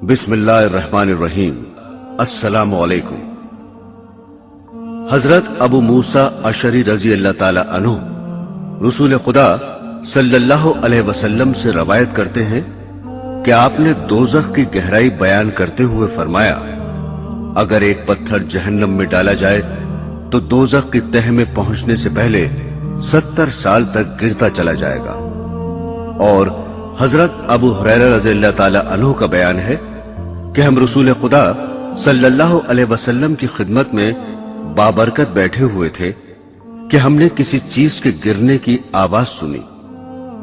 بسم اللہ الرحمن الرحیم۔ السلام علیکم۔ حضرت ابو موسیٰ اشعری رضی اللہ تعالی عنہ رسول خدا صلی اللہ علیہ وسلم سے روایت کرتے ہیں کہ آپ نے دوزخ کی گہرائی بیان کرتے ہوئے فرمایا، اگر ایک پتھر جہنم میں ڈالا جائے تو دوزخ کی تہہ میں پہنچنے سے پہلے 70 سال تک گرتا چلا جائے گا۔ اور حضرت ابو ہریرہ رضی اللہ تعالی عنہ کا بیان ہے کہ ہم رسول خدا صلی اللہ علیہ وسلم کی خدمت میں بابرکت بیٹھے ہوئے تھے کہ ہم نے کسی چیز کے گرنے کی آواز سنی۔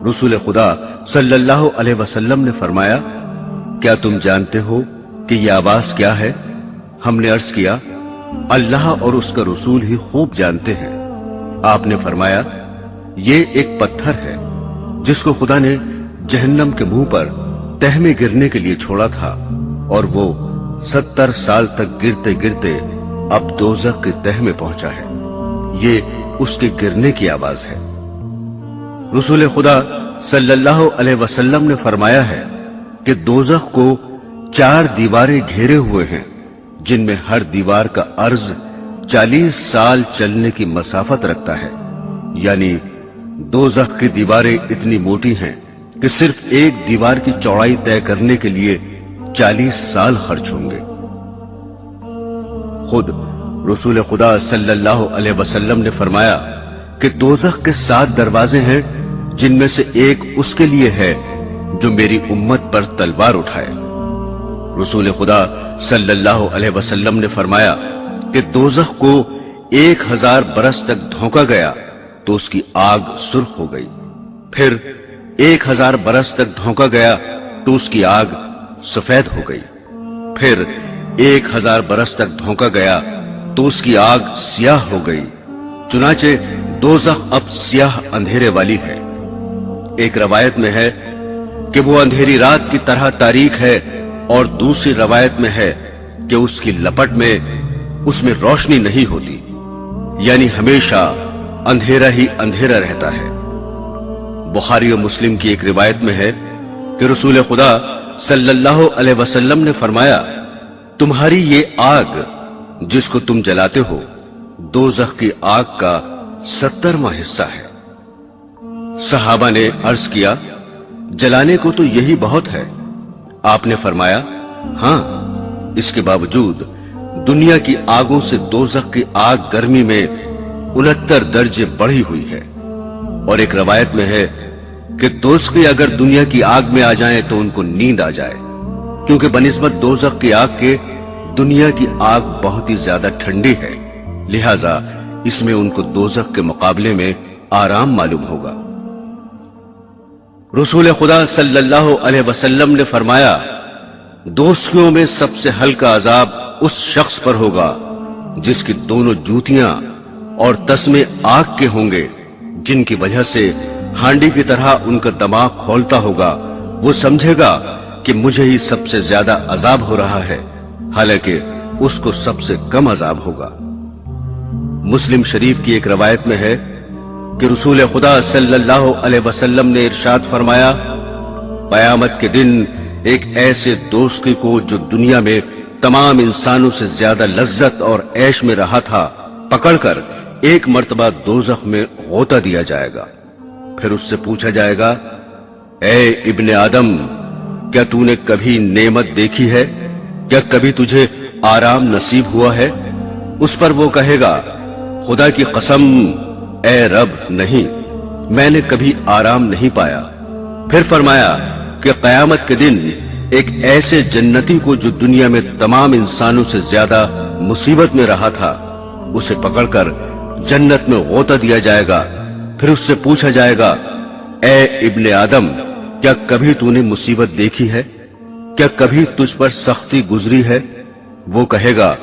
رسول خدا صلی اللہ علیہ وسلم نے فرمایا، کیا تم جانتے ہو کہ یہ آواز کیا ہے؟ ہم نے عرض کیا، اللہ اور اس کا رسول ہی خوب جانتے ہیں۔ آپ نے فرمایا، یہ ایک پتھر ہے جس کو خدا نے جہنم کے منہ پر تہ میں گرنے کے لیے چھوڑا تھا، اور وہ 70 سال تک گرتے گرتے اب دوزخ کی تہ میں پہنچا ہے۔ یہ اس کے گرنے کی آواز ہے۔ رسول خدا صلی اللہ علیہ وسلم نے فرمایا ہے کہ دوزخ کو 4 دیواریں گھیرے ہوئے ہیں، جن میں ہر دیوار کا عرض 40 سال چلنے کی مسافت رکھتا ہے، یعنی دوزخ کی دیواریں اتنی موٹی ہیں کہ صرف ایک دیوار کی چوڑائی طے کرنے کے لیے 40 سال خرچ ہوں گے۔ خود رسول خدا صلی اللہ علیہ وسلم نے فرمایا کہ دوزخ کے 7 دروازے ہیں، جن میں سے ایک اس کے لیے ہے جو میری امت پر تلوار اٹھائے۔ رسول خدا صلی اللہ علیہ وسلم نے فرمایا کہ دوزخ کو 1000 برس تک دھونکا گیا تو اس کی آگ سرخ ہو گئی، پھر 1000 برس تک دھونکا گیا تو اس کی آگ سفید ہو گئی، پھر 1000 برس تک دھونکا گیا تو اس کی آگ سیاہ ہو گئی۔ چنانچہ دوزخ اب سیاہ اندھیرے والی ہے۔ ایک روایت میں ہے کہ وہ اندھیری رات کی طرح تاریک ہے، اور دوسری روایت میں ہے کہ اس کی لپٹ میں اس میں روشنی نہیں ہوتی، یعنی ہمیشہ اندھیرا ہی اندھیرا رہتا ہے۔ بخاری و مسلم کی ایک روایت میں ہے کہ رسول خدا صلی اللہ علیہ وسلم نے فرمایا، تمہاری یہ آگ جس کو تم جلاتے ہو دوزخ کی آگ کا 70واں حصہ ہے۔ صحابہ نے عرض کیا، جلانے کو تو یہی بہت ہے۔ آپ نے فرمایا، ہاں، اس کے باوجود دنیا کی آگوں سے دوزخ کی آگ گرمی میں 69 درجے بڑھی ہوئی ہے۔ اور ایک روایت میں ہے کہ دوزخی اگر دنیا کی آگ میں آ جائیں تو ان کو نیند آ جائے، کیونکہ بنسبت دوزخ کی آگ کے دنیا کی آگ بہت ہی زیادہ ٹھنڈی ہے، لہذا اس میں ان کو دوزخ کے مقابلے میں آرام معلوم ہوگا۔ رسول خدا صلی اللہ علیہ وسلم نے فرمایا، دوزخیوں میں سب سے ہلکا عذاب اس شخص پر ہوگا جس کی دونوں جوتیاں اور تسمے آگ کے ہوں گے، جن کی وجہ سے ہانڈی کی طرح ان کا دماغ کھولتا ہوگا۔ وہ سمجھے گا کہ مجھے ہی سب سے زیادہ عذاب ہو رہا ہے، حالانکہ اس کو سب سے کم عذاب ہوگا۔ مسلم شریف کی ایک روایت میں ہے کہ رسول خدا صلی اللہ علیہ وسلم نے ارشاد فرمایا، قیامت کے دن ایک ایسے دوستی کو جو دنیا میں تمام انسانوں سے زیادہ لذت اور عیش میں رہا تھا، پکڑ کر ایک مرتبہ دوزخ میں غوطہ دیا جائے گا۔ پھر اس سے پوچھا جائے گا، اے ابن آدم، کیا تو نے کبھی نعمت دیکھی ہے؟ کیا کبھی تجھے آرام نصیب ہوا ہے؟ اس پر وہ کہے گا، خدا کی قسم اے رب، نہیں، میں نے کبھی آرام نہیں پایا۔ پھر فرمایا کہ قیامت کے دن ایک ایسے جنتی کو جو دنیا میں تمام انسانوں سے زیادہ مصیبت میں رہا تھا، اسے پکڑ کر جنت میں غوطہ دیا جائے گا۔ پھر اس سے پوچھا جائے گا، اے ابن آدم، کیا کبھی تو نے مصیبت دیکھی ہے؟ کیا کبھی تجھ پر سختی گزری ہے؟ وہ کہے گا،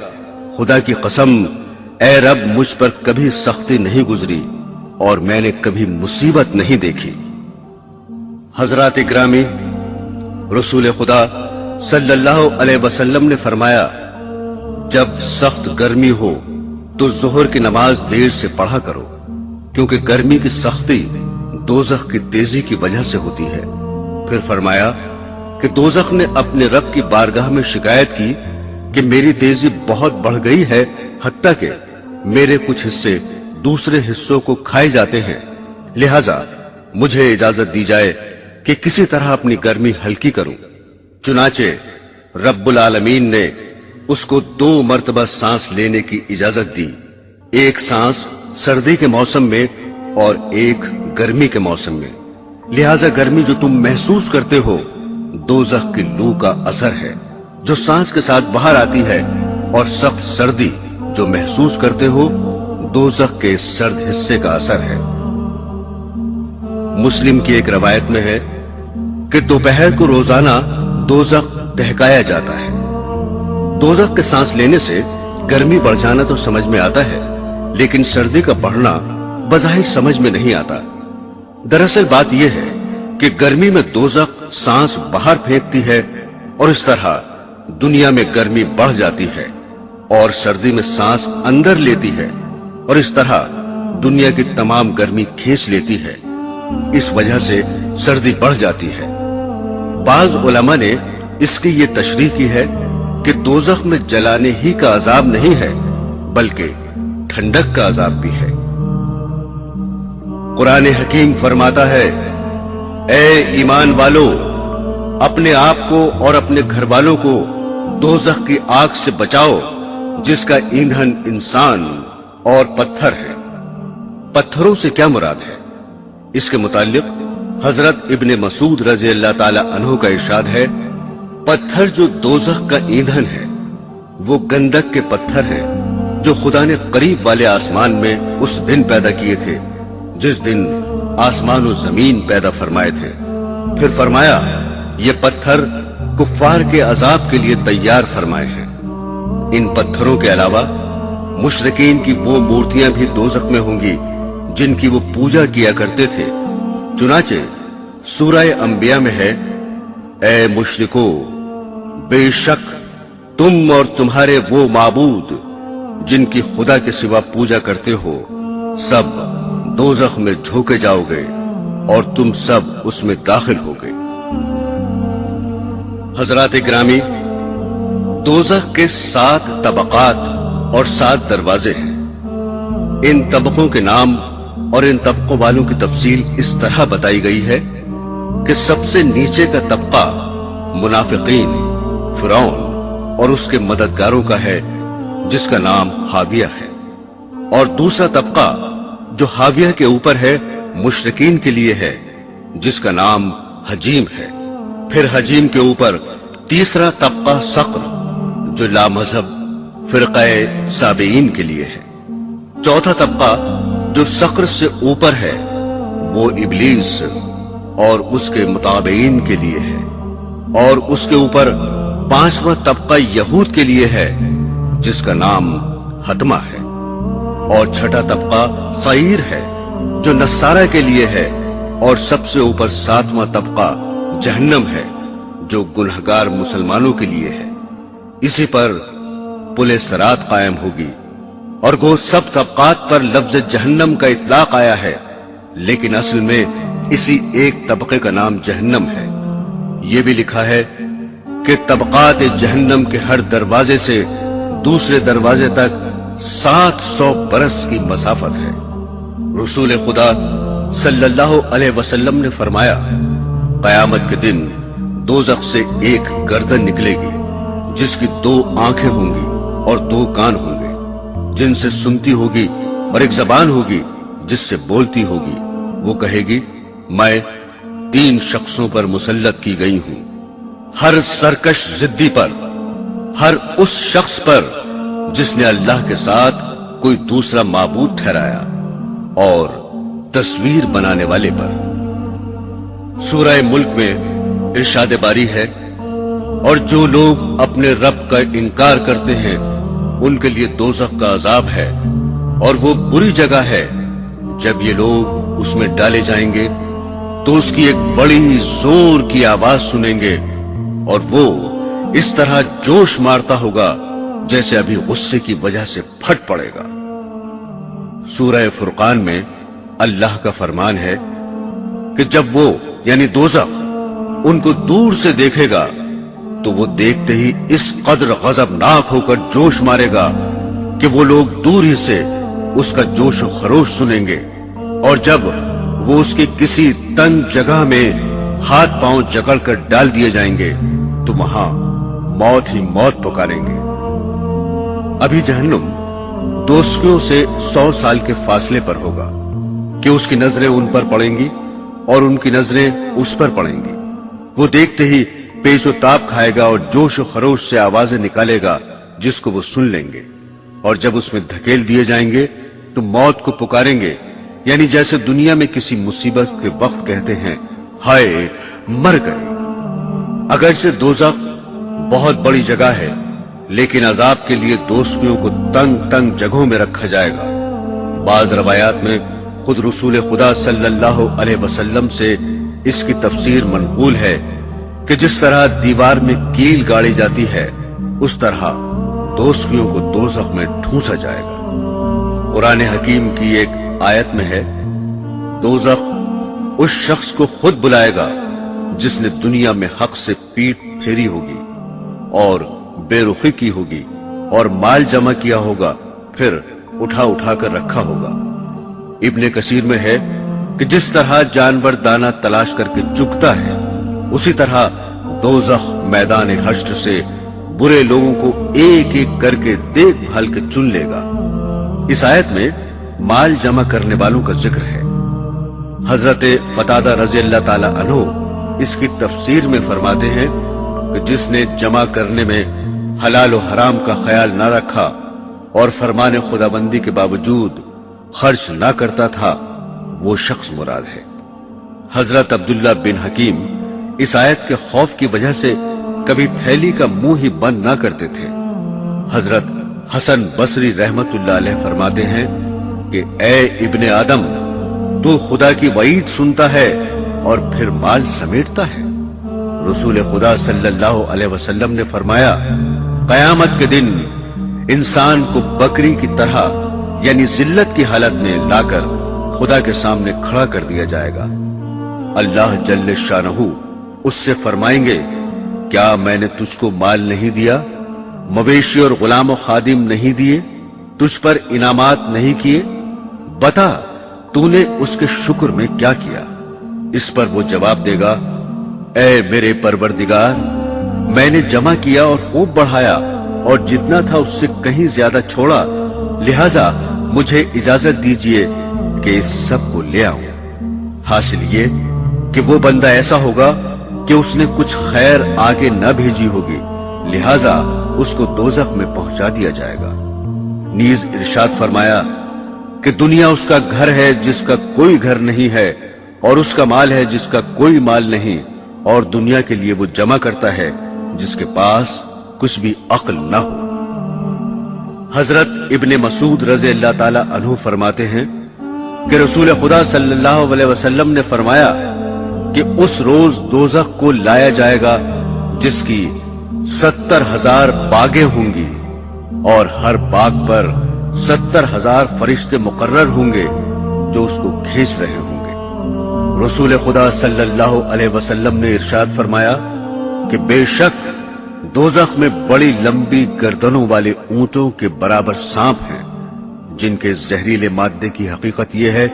خدا کی قسم اے رب، مجھ پر کبھی سختی نہیں گزری اور میں نے کبھی مصیبت نہیں دیکھی۔ حضرات گرامی، رسول خدا صلی اللہ علیہ وسلم نے فرمایا، جب سخت گرمی ہو تو ظہر کی نماز دیر سے پڑھا کرو، کیونکہ گرمی کی سختی دوزخ کی تیزی کی وجہ سے ہوتی ہے۔ پھر فرمایا کہ دوزخ نے اپنے رب کی بارگاہ میں شکایت کی کہ میری تیزی بہت بڑھ گئی ہے، حتیٰ کہ میرے کچھ حصے دوسرے حصوں کو کھائے جاتے ہیں، لہذا مجھے اجازت دی جائے کہ کسی طرح اپنی گرمی ہلکی کروں۔ چنانچہ رب العالمین نے اس کو 2 مرتبہ سانس لینے کی اجازت دی، ایک سانس سردی کے موسم میں اور ایک گرمی کے موسم میں، لہذا گرمی جو تم محسوس کرتے ہو دوزخ کی لو کا اثر ہے جو سانس کے ساتھ باہر آتی ہے، اور سخت سردی جو محسوس کرتے ہو دوزخ کے سرد حصے کا اثر ہے۔ مسلم کی ایک روایت میں ہے کہ دوپہر کو روزانہ دوزخ دہکایا جاتا ہے۔ دوزخ کے سانس لینے سے گرمی بڑھ جانا تو سمجھ میں آتا ہے، لیکن سردی کا بڑھنا بظاہر سمجھ میں نہیں آتا۔ دراصل بات یہ ہے کہ گرمی میں دوزخ سانس باہر پھینکتی ہے اور اس طرح دنیا میں گرمی بڑھ جاتی ہے، اور سردی میں سانس اندر لیتی ہے اور اس طرح دنیا کی تمام گرمی کھینچ لیتی ہے، اس وجہ سے سردی بڑھ جاتی ہے۔ بعض علماء نے اس کی یہ تشریح کی ہے کہ دوزخ میں جلانے ہی کا عذاب نہیں ہے بلکہ ٹھنڈک کا عذاب بھی ہے۔ قرآن حکیم فرماتا ہے، اے ایمان والو، اپنے آپ کو اور اپنے گھر والوں کو دوزخ کی آگ سے بچاؤ جس کا ایندھن انسان اور پتھر ہے۔ پتھروں سے کیا مراد ہے؟ اس کے متعلق حضرت ابن مسعود رضی اللہ تعالی عنہ کا ارشاد ہے، پتھر جو دوزخ کا ایندھن ہے وہ گندک کے پتھر ہیں جو خدا نے قریب والے آسمان میں اس دن پیدا کیے تھے جس دن آسمان و زمین پیدا فرمائے تھے۔ پھر فرمایا یہ پتھر کفار کے عذاب کے لیے تیار فرمائے ہیں۔ ان پتھروں کے علاوہ مشرکین کی وہ مورتیاں بھی دوزخ میں ہوں گی جن کی وہ پوجا کیا کرتے تھے۔ چنانچہ سورہ انبیاء میں ہے، اے مشرکو، بے شک تم اور تمہارے وہ معبود جن کی خدا کے سوا پوجا کرتے ہو سب دوزخ میں جھونکے جاؤ گے اور تم سب اس میں داخل ہو گئے۔ حضرات گرامی، دوزخ کے 7 طبقات اور 7 دروازے ہیں۔ ان طبقوں کے نام اور ان طبقوں والوں کی تفصیل اس طرح بتائی گئی ہے کہ سب سے نیچے کا طبقہ منافقین، فرعون اور اس کے مددگاروں کا ہے جس کا نام حاویہ ہے، اور دوسرا طبقہ جو حاویہ کے اوپر ہے مشرکین کے لیے ہے جس کا نام حجیم ہے۔ پھر حجیم کے اوپر تیسرا طبقہ صقر جو لامذہب فرقہ سابعین کے لیے ہے۔ چوتھا طبقہ جو صقر سے اوپر ہے وہ ابلیس اور اس کے متابعین کے لیے ہے، اور اس کے اوپر 5واں طبقہ یہود کے لیے ہے جس کا نام حتمہ ہے، اور چھٹا طبقہ سعیر ہے جو نصارہ کے لیے ہے، اور سب سے اوپر 7واں طبقہ جہنم ہے جو گنہگار مسلمانوں کے لیے ہے۔ اسی پر پل صراط قائم ہوگی، اور گو سب طبقات پر لفظ جہنم کا اطلاق آیا ہے لیکن اصل میں اسی ایک طبقے کا نام جہنم ہے۔ یہ بھی لکھا ہے کہ طبقات جہنم کے ہر دروازے سے دوسرے دروازے تک 700 برس کی مسافت ہے۔ رسول خدا صلی اللہ علیہ وسلم نے فرمایا، قیامت کے دن دوزخ سے ایک گردن نکلے گی جس کی 2 آنکھیں ہوں گی اور 2 کان ہوں گے جن سے سنتی ہوگی، اور ایک زبان ہوگی جس سے بولتی ہوگی۔ وہ کہے گی، میں 3 شخصوں پر مسلط کی گئی ہوں، ہر سرکش ضدی پر، ہر اس شخص پر جس نے اللہ کے ساتھ کوئی دوسرا معبود ٹھہرایا، اور تصویر بنانے والے پر۔ سورہ ملک میں ارشاد باری ہے، اور جو لوگ اپنے رب کا انکار کرتے ہیں ان کے لیے دوزخ کا عذاب ہے، اور وہ بری جگہ ہے۔ جب یہ لوگ اس میں ڈالے جائیں گے تو اس کی ایک بڑی زور کی آواز سنیں گے، اور وہ اس طرح جوش مارتا ہوگا جیسے ابھی غصے کی وجہ سے پھٹ پڑے گا۔ سورہ فرقان میں اللہ کا فرمان ہے کہ جب وہ یعنی دوزخ उनको दूर से देखेगा तो वो देखते ही इस कदर गजबनाक होकर जोश मारेगा कि वो लोग दूर ही से उसका जोश और खरोश सुनेंगे, और जब वो उसकी किसी तंग जगह में हाथ पांव जकड़कर डाल दिए जाएंगे तो वहां मौत ही मौत पुकारेंगे। अभी जहन्नुम दोस्तियों से 100 साल के फासले पर होगा कि उसकी नजरें उन पर पड़ेंगी और उनकी नजरें उस पर पड़ेंगी। वो देखते ही पेशो ताप खाएगा और जोश और खरोश से आवाजें निकालेगा जिसको वो सुन लेंगे, और जब उसमें धकेल दिए जाएंगे तो मौत को पुकारेंगे, यानी जैसे दुनिया में किसी मुसीबत के वक्त कहते हैं हाय मर गए। अगरचे दोज़ख बहुत बड़ी जगह है, लेकिन अजाब के लिए दोस्तियों को तंग तंग जगहों में रखा जाएगा। बाज रवायात में खुद रसूल खुदा सल्लल्लाहु अलैहि वसल्लम से इसकी तफसीर मनकूल है कि जिस तरह दीवार में कील गाड़ी जाती है उस तरह दोस्तियों को दोज़ख में ठूंसा जाएगा। कुरान हकीम की एक आयत में है, दोज़ख उस शख्स को खुद बुलाएगा जिसने दुनिया में हक से पीठ फेरी होगी और बेरुखी की होगी और माल जमा किया होगा, फिर उठा उठा कर रखा होगा। इब्ने कसीर में है कि जिस तरह जानवर दाना तलाश करके चुगता है, उसी तरह दोज़ख मैदान हश्र से बुरे लोगों को एक एक करके देखभाल के चुन लेगा। इस आयत में माल जमा करने वालों का जिक्र है। हजरत फतादा रज़ी अल्लाह ताला अन्हु इसकी तफसीर में फरमाते हैं कि जिसने जमा करने में हलाल और हराम का ख्याल न रखा और फरमाने खुदाबंदी के बावजूद खर्च न करता था, वो शख्स मुराद है। हजरत अब्दुल्ला बिन हकीम इस आयत के खौफ की वजह से कभी थैली का मुंह ही बंद न करते थे। हजरत हसन बसरी रहमतुल्लाह अलैह फरमाते हैं कि ए इब्ने आदम, तू खुदा की वईद सुनता है और फिर माल समेटता है। रसूल खुदा सल्लल्लाहु अलैहि वसल्लम ने फरमाया, कयामत के दिन इंसान को बकरी की तरह यानी जिल्लत की हालत में लाकर खुदा के सामने खड़ा कर दिया जाएगा। अल्लाह जल्ले शानहू उससे फरमाएंगे, क्या मैंने तुझको माल नहीं दिया, मवेशी और गुलाम और खादिम नहीं दिए, तुझ पर इनामात नहीं किए, बता तूने उसके शुक्र में क्या किया। इस पर वो जवाब देगा, ए मेरे परवरदिगार, मैंने जमा किया और खूब बढ़ाया और जितना था उससे कहीं ज्यादा छोड़ा, लिहाजा मुझे इजाजत दीजिए कि इस सब को ले आऊं। हासिल ये कि वो बंदा ऐसा होगा कि उसने कुछ खैर आगे न भेजी होगी, लिहाजा उसको दोज़ख में पहुंचा दिया जाएगा। नीज इरशाद फरमाया कि दुनिया उसका घर है जिसका कोई घर नहीं है, और उसका माल है जिसका कोई माल नहीं, और दुनिया के लिए वो जमा करता है जिसके पास कुछ भी अक्ल न हो। हजरत इब्ने मसूद रज़ी अल्लाह ताला अन्हु फरमाते हैं कि रसूल खुदा सल्लल्लाहु अलैहि वसल्लम ने फरमाया कि उस रोज दोज़ख को लाया जाएगा जिसकी 70,000 बागें होंगी और हर बाग पर 70,000 फरिश्ते मुकर्रर होंगे जो उसको खींच रहे होंगे। रसूल खुदा सल्लल्लाहु अलैहि वसल्लम ने इरशाद फरमाया कि बेशक दोज़ख में बड़ी लंबी गर्दनों वाले ऊंटों के बराबर सांप हैं, जिनके जहरीले मादे की हकीकत यह है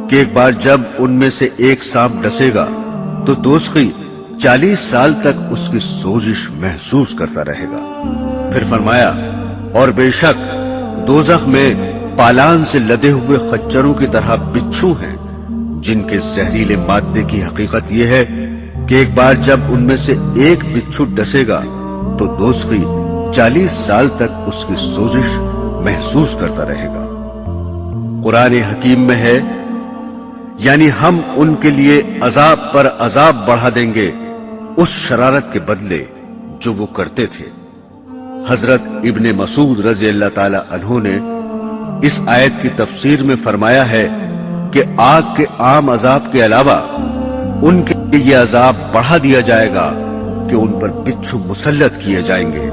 कि एक बार जब उनमें से एक सांप डसेगा तो दोज़खी 40 साल तक उसकी सोजिश महसूस करता रहेगा। फिर फरमाया, और बेशक दोज़ख में पालान से लदे हुए खच्चरों की तरह बिच्छू हैं, जिनके जहरीले मादे की हकीकत यह है कि एक बार जब उनमें से एक बिच्छू डसेगा तो दोज़खी 40 साल तक उसकी सोजिश महसूस करता रहेगा। कुरान हकीम में है, यानी हम उनके लिए अजाब पर अजाब बढ़ा देंगे उस शरारत के बदले जो वो करते थे। हजरत इब्ने मसूद रज़ी अल्लाह ताला अन्हु ने इस आयत की तफसीर में फरमाया है कि आग के आम अजाब के अलावा उनके लिए ये अजाब बढ़ा दिया जाएगा कि उन पर बिच्छू मुसल्लत किए जाएंगे,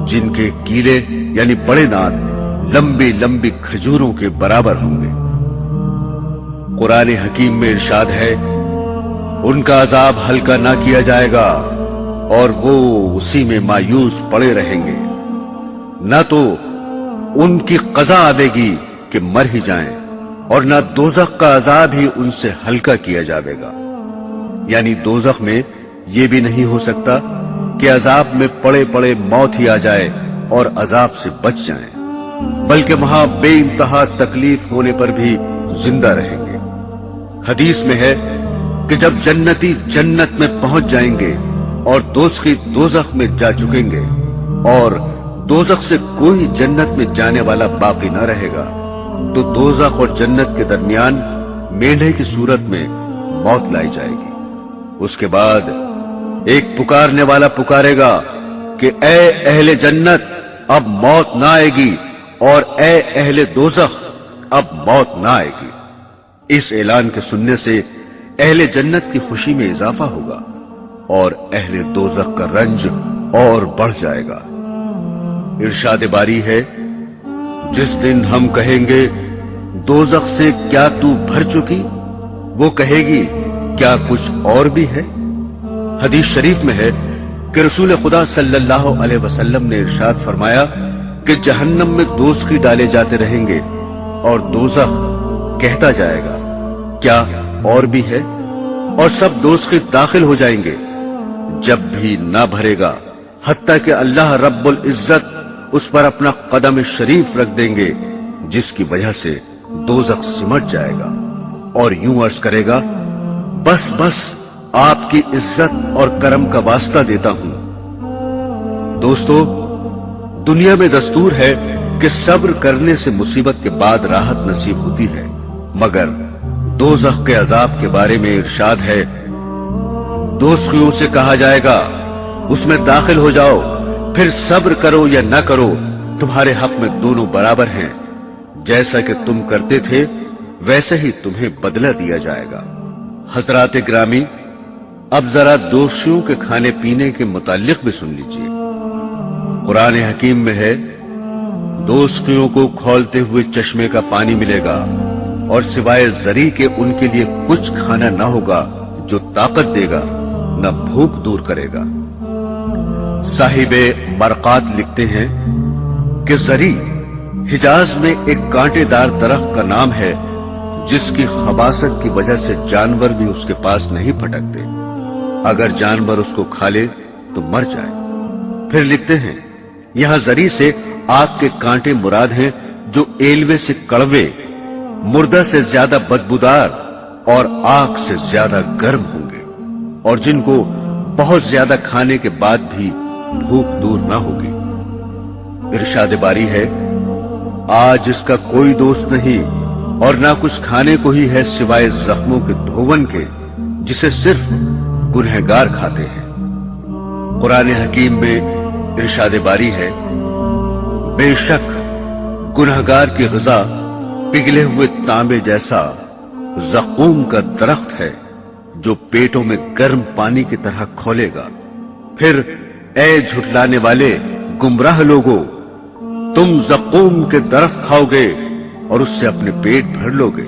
जिनके कीले यानी बड़े दांत लंबी लंबी खजूरों के बराबर होंगे। कुरान हकीम में इरशाद है उनका अजाब हल्का ना किया जाएगा और वो उसी में मायूस पड़े रहेंगे। न तो उनकी कज़ा आवेगी कि मर ही जाएं, और न दोज़ख का अजाब ही उनसे हल्का किया जाएगा। यानी दोज़ख में ये भी नहीं हो सकता कि अजाब में पड़े पड़े मौत ही आ जाए और अजाब से बच जाएं, बल्कि वहां बेइंतहा तकलीफ होने पर भी जिंदा रहेंगे। हदीस में है कि जब जन्नती जन्नत में पहुंच जाएंगे और दोज़खी दोज़ख में जा चुकेंगे और दोज़ख से कोई जन्नत में जाने वाला बाकी न रहेगा, तो दोज़ख और जन्नत के दरमियान मेंढे की सूरत में मौत लाई जाएगी। उसके बाद एक पुकारने वाला पुकारेगा कि ए अहले जन्नत, अब मौत ना आएगी, और ए अहले दोज़ख, अब मौत ना आएगी। इस ऐलान के सुनने से अहले जन्नत की खुशी में इजाफा होगा और अहले दोज़ख का रंज और बढ़ जाएगा। इरशाद बारी है, जिस दिन हम कहेंगे दोज़ख से क्या तू भर चुकी, वो कहेगी क्या कुछ और भी है। हदीस शरीफ में है कि रसूल खुदा सल्लल्लाहु अलैहि वसल्लम ने इरशाद फरमाया कि जहन्नम में दोज़खी डाले जाते रहेंगे और दोज़ख कहता जाएगा क्या और भी है, और सब दोज़खी दाखिल हो जाएंगे, जब भी ना भरेगा, हत्ता कि अल्लाह रब्बुल इज्जत उस पर अपना कदम शरीफ रख देंगे, जिसकी वजह से दोज़ख सिमट जाएगा और यूं अर्ज करेगा, बस बस आपकी इज्जत और करम का वास्ता देता हूं। दोस्तों, दुनिया में दस्तूर है कि सब्र करने से मुसीबत के बाद राहत नसीब होती है, मगर दोज़ख के अजाब के बारे में इरशाद है, दोज़खियों से कहा जाएगा उसमें दाखिल हो जाओ, फिर सब्र करो या न करो, तुम्हारे हक में दोनों बराबर हैं, जैसा कि तुम करते थे वैसे ही तुम्हें बदला दिया जाएगा। हजरात ग्रामी, अब जरा दोषियों के खाने पीने के मुताल्लिक भी सुन लीजिए। कुरान हकीम में है, दोषियों को खौलते हुए चश्मे का पानी मिलेगा और सिवाय जरी के उनके लिए कुछ खाना न होगा जो ताकत देगा न भूख दूर करेगा। साहिबे मरकात लिखते हैं कि जरी हिजाज में एक कांटेदार दरख्त का नाम है, जिसकी खबासत की वजह से जानवर भी उसके पास नहीं फटकते, अगर जानवर उसको खा ले तो मर जाए। फिर लिखते हैं, यहां जरी से आग के कांटे मुराद हैं, जो एलवे से कड़वे, मुर्दा से ज्यादा बदबूदार और आग से ज्यादा गर्म होंगे, और जिनको बहुत ज्यादा खाने के बाद भी भूख दूर ना होगी। इरशाद बारी है, आज इसका कोई दोस्त नहीं और ना कुछ खाने को ही है सिवाय जख्मों के धोवन के, जिसे सिर्फ गुनहगार खाते हैं। कुरान हकीम में इरशाद बारी है, बेशक गुनहगार की ग़िज़ा पिघले हुए तांबे जैसा ज़क़ूम का दरख्त है, जो पेटों में गर्म पानी की तरह खोलेगा। फिर ए झुठलाने वाले गुमराह लोगों, तुम ज़क़ूम के दरख्त खाओगे और उससे अपने पेट भर लोगे,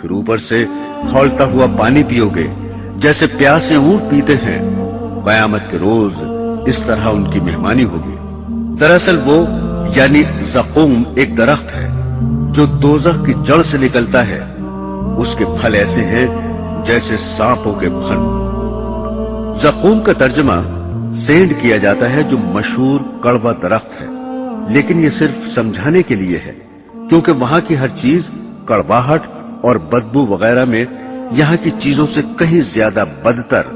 फिर ऊपर से खौलता हुआ पानी पियोगे, जैसे प्यासे ऊंट पीते हैं। क़यामत के रोज इस तरह उनकी मेहमानी होगी। दरअसल वो यानी ज़क़ूम एक दरख्त है जो दोज़ख की जड़ से निकलता है। उसके फल ऐसे हैं जैसे सांपों के फन। ज़क़ूम का तर्जमा सेंध किया जाता है, जो मशहूर कड़वा दरख्त है, लेकिन ये सिर्फ समझाने के लिए है, क्योंकि वहां की हर चीज कड़वाहट और बदबू वगैरह में यहाँ की चीजों से कहीं ज्यादा बदतर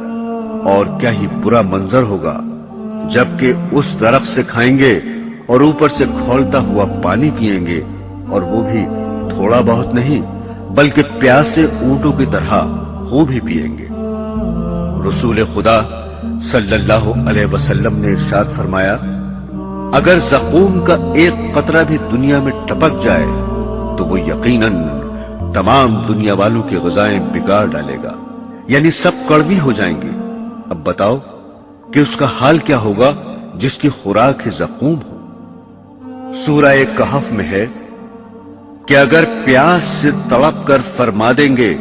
और क्या ही बुरा मंजर होगा, जबकि उस दरख्त से खाएंगे और ऊपर से खौलता हुआ पानी पिएंगे, और वो भी थोड़ा बहुत नहीं बल्कि प्यासे ऊंटों की तरह खूब ही पिएंगे। रसूल खुदा सल्लल्लाहु अलैहि वसल्लम ने इरशाद फरमाया, अगर ज़क़ूम का एक कतरा भी दुनिया में टपक जाए तो वो यकीनन तमाम दुनिया वालों की ग़िज़ाएं बिगाड़ डालेगा, यानी सब कड़वी हो जाएंगी। अब बताओ कि उसका हाल क्या होगा जिसकी खुराक ही ज़क़ूम हो। सूरह कहफ में है कि अगर प्यास से तड़प कर फरमा देंगे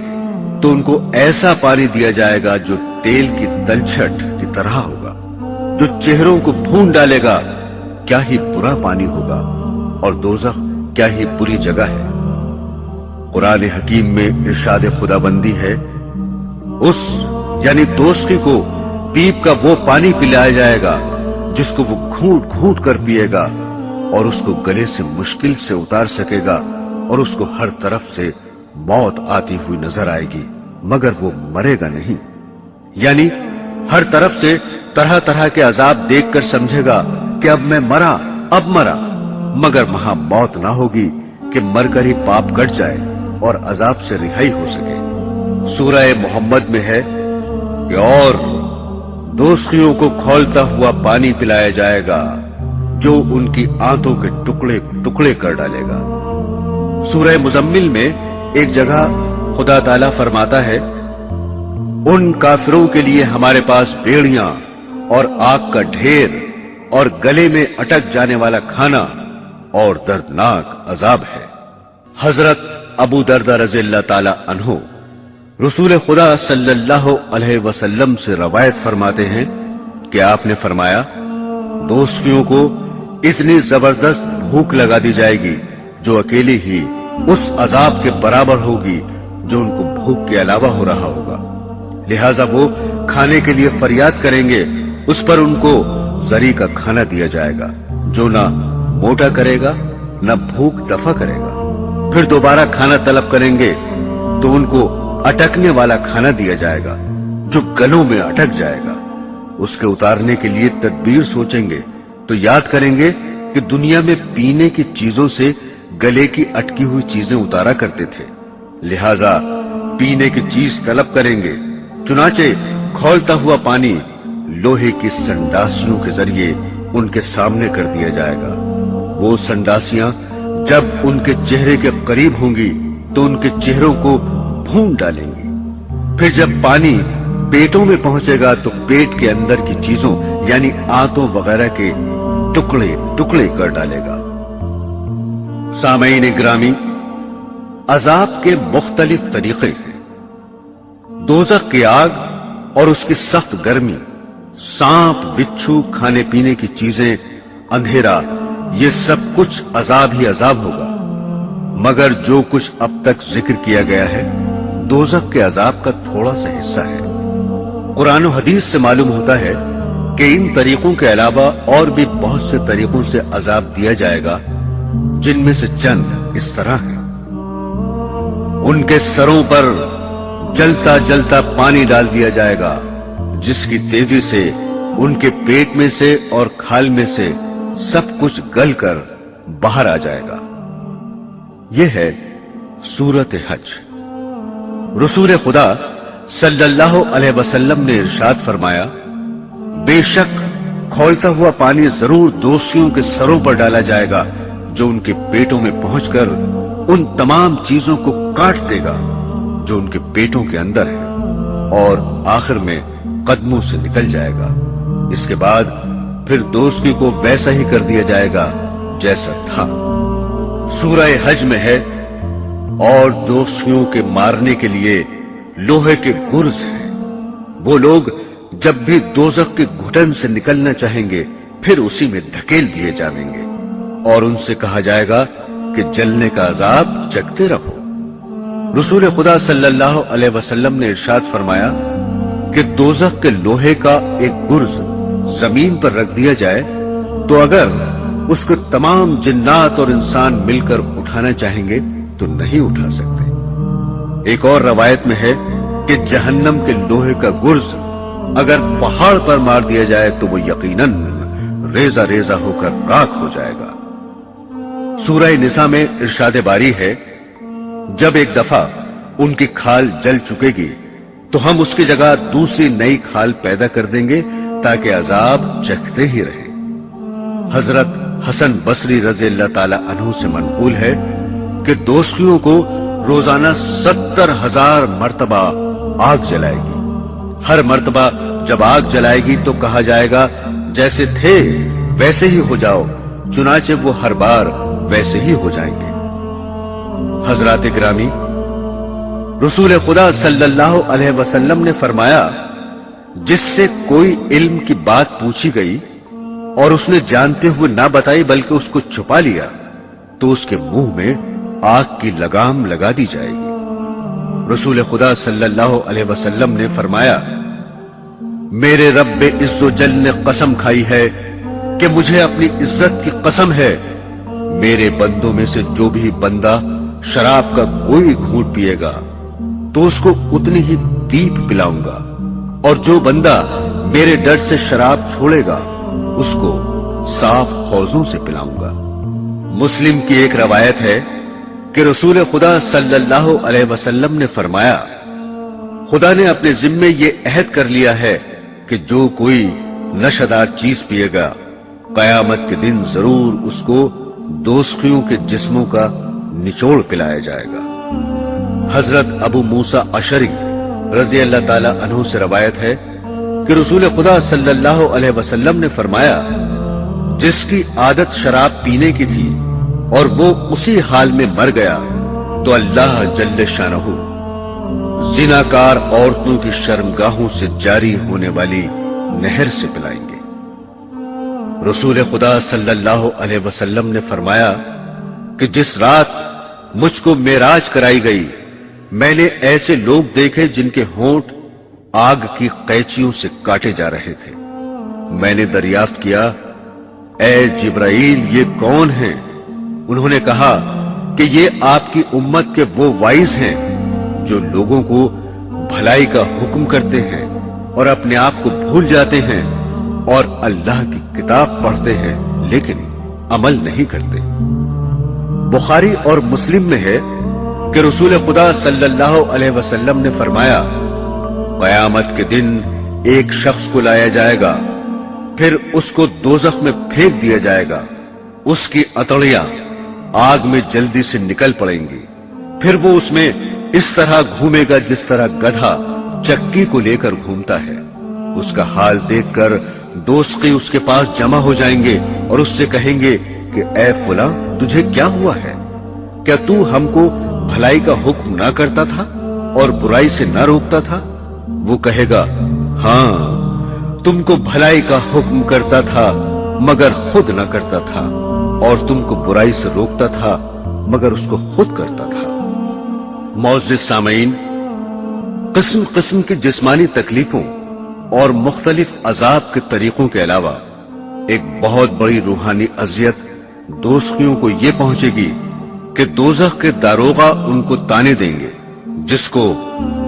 तो उनको ऐसा पानी दिया जाएगा जो तेल की तलछट की तरह होगा, जो चेहरों को भून डालेगा। क्या ही बुरा पानी होगा, और दोज़ख क्या ही बुरी जगह है। कुरान हकीम में इरशाद खुदाबंदी है, उस यानी दोस्ती को पीप का वो पानी पिलाया जाएगा जिसको वो घूंट घूंट कर पिएगा, और उसको गले से मुश्किल से उतार सकेगा, और उसको हर तरफ से मौत आती हुई नजर आएगी, मगर वो मरेगा नहीं। यानी हर तरफ से तरह तरह के अजाब देखकर समझेगा कि अब मैं मरा, अब मरा, मगर वहां मौत ना होगी कि मरकर ही पाप कट जाए और अजाब से रिहाई हो सके। सूरह मोहम्मद में है कि और दोस्तियों को खौलता हुआ पानी पिलाया जाएगा जो उनकी आंतों के टुकड़े टुकड़े कर डालेगा। सूरह मुजम्मिल में एक जगह खुदा ताला फरमाता है, उन काफिरों के लिए हमारे पास बेड़ियां और आग का ढेर और गले में अटक जाने वाला खाना और दर्दनाक अजाब है। हजरत अबू दरदा रज़ियल्लाहु ताला अन्हु रसूल खुदा सल्लल्लाहु अलैहि वसल्लम से रवायत फरमाते हैं कि आपने फरमाया, दोस्तियों को इतनी जबरदस्त भूख लगा दी जाएगी जो अकेले ही उस अजाब के बराबर होगी जो उनको भूख के अलावा हो रहा होगा। लिहाजा वो खाने के लिए फरियाद करेंगे, उस पर उनको जरी का खाना दिया जाएगा जो ना मोटा करेगा न भूख दफा करेगा। फिर दोबारा खाना तलब करेंगे तो उनको अटकने वाला खाना दिया जाएगा जो गलों में अटक जाएगा। उसके उतारने के लिए तदबीर सोचेंगे तो याद करेंगे कि दुनिया में पीने की चीजों से गले की अटकी हुई चीजें उतारा करते थे, लिहाजा पीने की चीज तलब करेंगे। चुनाचे खौलता हुआ पानी लोहे की संडासियों के जरिए उनके सामने कर दिया जाएगा। वो संडासियां जब उनके चेहरे के करीब होंगी तो उनके चेहरों को भून डालेंगी। फिर जब पानी पेटों में पहुंचेगा तो पेट के अंदर की चीजों यानी आंतों वगैरह के टुकड़े टुकड़े कर डालेगा। सामईन ग्रामी, अजाब के मुख्तलिफ तरीके हैं। दोज़ख की आग और उसकी सख्त गर्मी, सांप, बिच्छू, खाने पीने की चीजें, अंधेरा, ये सब कुछ अजाब ही अजाब होगा। मगर जो कुछ अब तक जिक्र किया गया है दोज़ख के अजाब का थोड़ा सा हिस्सा है। कुरान और हदीस से मालूम होता है कि इन तरीकों के अलावा और भी बहुत से तरीकों से अजाब दिया जाएगा, जिनमें से चंद इस तरह हैं। उनके सरों पर जलता जलता पानी डाल दिया जाएगा जिसकी तेजी से उनके पेट में से और खाल में से सब कुछ गलकर बाहर आ जाएगा। यह है सूरत हज। रसूल खुदा सल्लल्लाहु अलैहि वसल्लम ने इरशाद फरमाया, बेशक खौलता हुआ पानी जरूर दोषियों के सरों पर डाला जाएगा जो उनके पेटों में पहुंचकर उन तमाम चीजों को काट देगा जो उनके पेटों के अंदर है, और आखिर में कदमों से निकल जाएगा। इसके बाद फिर दोस्ती को वैसा ही कर दिया जाएगा जैसा था। सूरह हज में है, और दोस्तियों के मारने के लिए लोहे के गुर्ज हैं। वो लोग जब भी दोज़ख के घुटन से निकलना चाहेंगे फिर उसी में धकेल दिए जाएंगे, और उनसे कहा जाएगा कि जलने का अजाब चखते रहो। रसूल खुदा सल्लल्लाहु अलैहि वसल्लम ने इरशाद फरमाया कि दोज़ख के लोहे का एक गुर्ज जमीन पर रख दिया जाए तो अगर उसको तमाम जिन्नात और इंसान मिलकर उठाना चाहेंगे तो नहीं उठा सकते। एक और रवायत में है कि जहन्नम के लोहे का गुर्ज अगर पहाड़ पर मार दिया जाए तो वो यकीनन रेजा रेजा होकर राख हो जाएगा। सूरह निसा में इरशाद बारी है, जब एक दफा उनकी खाल जल चुकेगी तो हम उसकी जगह दूसरी नई खाल पैदा कर देंगे ताकि अजाब चखते ही रहे। हजरत हसन बसरी रज़ियल्लाहु ताला अन्हु से मनकूल है कि दोस्तियों को रोजाना 70,000 मर्तबा आग जलाएगी। हर मर्तबा जब आग जलाएगी तो कहा जाएगा जैसे थे वैसे ही हो जाओ, चुनाचे वो हर बार वैसे ही हो जाएंगे। हजरात गिरामी, रसूल खुदा सल्लल्लाहु अलैहि वसल्लम ने फरमाया, जिससे कोई इल्म की बात पूछी गई और उसने जानते हुए ना बताई बल्कि उसको छुपा लिया, तो उसके मुंह में आग की लगाम लगा दी जाएगी। रसूल खुदा सल्लल्लाहु अलैहि वसल्लम ने फरमाया, मेरे रब्बे इज्जो जल ने कसम खाई है कि मुझे अपनी इज्जत की कसम है, मेरे बंदों में से जो भी बंदा शराब का कोई घूंट पिएगा तो उसको उतनी ही पीप पिलाऊंगा, और जो बंदा मेरे डर से शराब छोड़ेगा उसको साफ हौजों से पिलाऊंगा। मुस्लिम की एक रवायत है कि रसूल खुदा सल्लल्लाहु अलैहि वसल्लम ने फरमाया, खुदा ने अपने जिम्मे ये अहद कर लिया है कि जो कोई नशादार चीज पिएगा, कयामत के दिन जरूर उसको दोस्तियों के जिस्मों का निचोड़ पिलाया जाएगा। हजरत अबू मूसा अशरी रजी अल्लाह ताला अन्हु से रवायत है कि रसूल खुदा सल्लल्लाहु अलैहि वसल्लम ने फरमाया, जिसकी आदत शराब पीने की थी और वो उसी हाल में मर गया तो अल्लाह जल्ले शानहू जिनाकार औरतों की शर्मगाहों से जारी होने वाली नहर से पिलाएंगे। रसूल खुदा सल्लल्लाहु अलैहि वसल्लम ने फरमाया कि जिस रात मुझको मेराज कराई गई, मैंने ऐसे लोग देखे जिनके होंठ आग की कैंचियों से काटे जा रहे थे। मैंने दरियाफ्त किया, ऐ जिब्राइल ये कौन हैं? उन्होंने कहा कि ये आपकी उम्मत के वो वाइज हैं जो लोगों को भलाई का हुक्म करते हैं और अपने आप को भूल जाते हैं और अल्लाह की किताब पढ़ते हैं लेकिन अमल नहीं करते। बुखारी और मुस्लिम में है कि रसूल खुदा सल्लल्लाहु अलैहि वसल्लम ने फरमाया, कयामत के दिन एक शख्स को लाया जाएगा, फिर उसको दोज़ख में फेंक दिया जाएगा, उसकी अतड़ियां आग में जल्दी से निकल पड़ेंगी, फिर वो उसमें इस तरह घूमेगा जिस तरह गधा चक्की को लेकर घूमता है। उसका हाल देखकर दोस्ती उसके पास जमा हो जाएंगे और उससे कहेंगे कि ऐ फुला, तुझे क्या हुआ है? क्या तू हमको भलाई का हुक्म ना करता था और बुराई से ना रोकता था? वो कहेगा, हाँ, तुमको भलाई का हुक्म करता था मगर खुद ना करता था, और तुमको बुराई से रोकता था मगर उसको खुद करता था। मौजूद सामईन, किस्म किस्म की जिस्मानी तकलीफों और मुख्तलिफ अजाब के तरीकों के अलावा एक बहुत बड़ी रूहानी अजियत दोस्तियों को ये पहुंचेगी कि दोज़ख के दारोगा उनको ताने देंगे, जिसको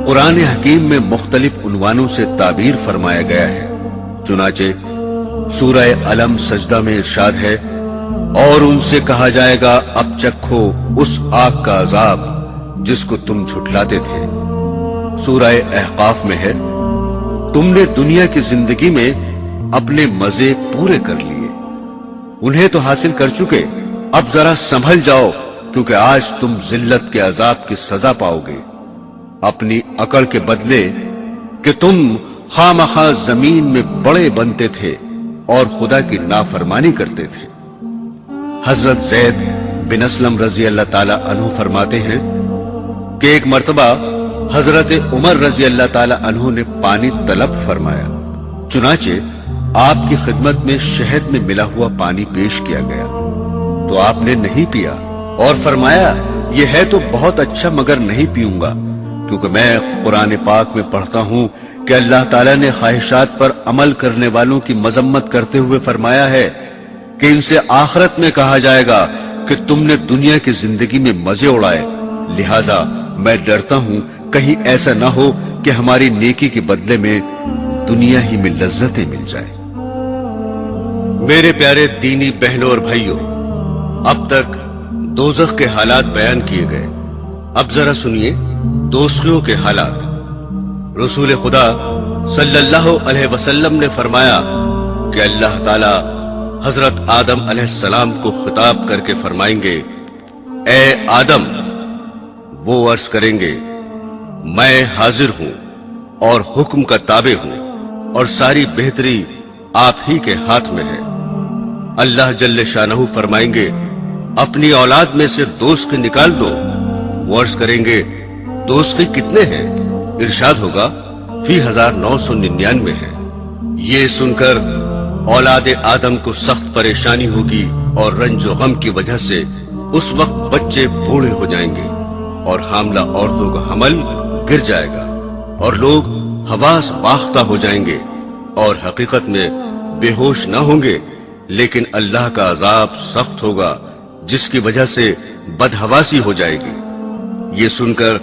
कुरान हकीम में मुख्तलिफ उन्वानों से ताबीर फरमाया गया है। चुनाचे सूरह अलम सजदा में इरशाद है, और उनसे कहा जाएगा, अब चखो उस आग का अजाब जिसको तुम झुठलाते थे। सूरह अहकाफ में है, तुमने दुनिया की जिंदगी में अपने मजे पूरे कर लिए, उन्हें तो हासिल कर चुके, अब जरा संभल जाओ क्योंकि आज तुम जिल्लत के अजाब की सजा पाओगे। अपनी अकड़ के बदले कि तुम खामखा जमीन में बड़े बनते थे और खुदा की नाफरमानी करते थे। हजरत ज़ैद बिन असलम रजी अल्लाह ताला अन्हु फरमाते हैं कि एक मर्तबा हजरत उमर रजी अल्लाह ताला अन्हु ने पानी तलब फरमाया। चुनाचे आपकी खिदमत में शहद में मिला हुआ पानी पेश किया गया तो आपने नहीं पिया और फरमाया, यह है तो बहुत अच्छा मगर नहीं पीऊंगा, क्योंकि मैं कुरान पाक में पढ़ता हूं कि अल्लाह ताला ने ख्वाहिशात पर अमल करने वालों की मजम्मत करते हुए फरमाया है कि इनसे आखिरत में कहा जाएगा कि तुमने दुनिया की जिंदगी में मजे उड़ाए, लिहाजा मैं डरता हूं कहीं ऐसा ना हो कि हमारी नेकी के बदले में दुनिया ही में लज्जतें मिल जाए। मेरे प्यारे दीनी बहनों और भाइयों, अब तक दोज़ख के हालात बयान किए गए, अब जरा सुनिए दोस्तियों के हालात। रसूल खुदा सल्लल्लाहु अलैहि वसल्लम ने फरमाया कि अल्लाह ताला हजरत आदम अलैहिस्सलाम को खिताब करके फरमाएंगे, ए आदम। वो अर्ज करेंगे, मैं हाजिर हूं और हुक्म का ताबे हूं और सारी बेहतरी आप ही के हाथ में है। अल्लाह जल्ले शानहू फरमाएंगे, अपनी औलाद में से दोस्त निकाल दो। वो अर्ज करेंगे, دوزخی کتنے ہیں؟ ارشاد ہوگا فی 1999 ہے۔ یہ سن کر اولاد آدم کو سخت پریشانی ہوگی اور رنج و غم کی وجہ سے اس وقت بچے بوڑھے ہو جائیں گے اور حاملہ عورتوں کا حمل گر جائے گا اور لوگ حواس باختہ ہو جائیں گے اور حقیقت میں بے ہوش نہ ہوں گے، لیکن اللہ کا عذاب سخت ہوگا جس کی وجہ سے بدحواسی ہو جائے گی۔ یہ سن کر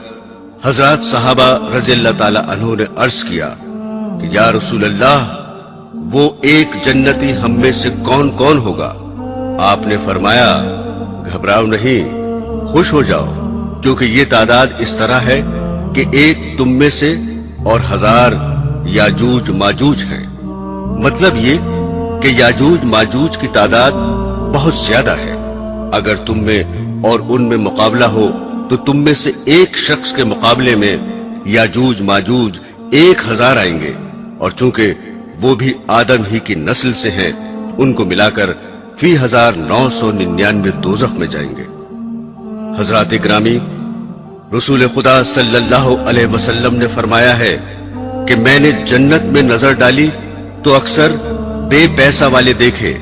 حضرات صحابہ رضی اللہ تعالی عنہ نے عرض کیا کہ یا رسول اللہ، وہ ایک جنتی ہم میں سے کون کون ہوگا؟ آپ نے فرمایا گھبراؤ نہیں، خوش ہو جاؤ، کیونکہ یہ تعداد اس طرح ہے کہ ایک تم میں سے اور 1000 یاجوج ماجوج ہیں۔ مطلب یہ کہ یاجوج ماجوج کی تعداد بہت زیادہ ہے۔ اگر تم میں اور ان میں مقابلہ ہو تو تم میں سے ایک شخص کے مقابلے میں یاجوج ماجوج 1000 آئیں گے، اور چونکہ وہ بھی آدم ہی کی نسل سے ہیں، ان کو ملا کر فی 1999 دوزخ میں جائیں گے۔ حضرات گرامی، رسول خدا صلی اللہ علیہ وسلم نے فرمایا ہے کہ میں نے جنت میں نظر ڈالی تو اکثر بے پیسہ والے دیکھے،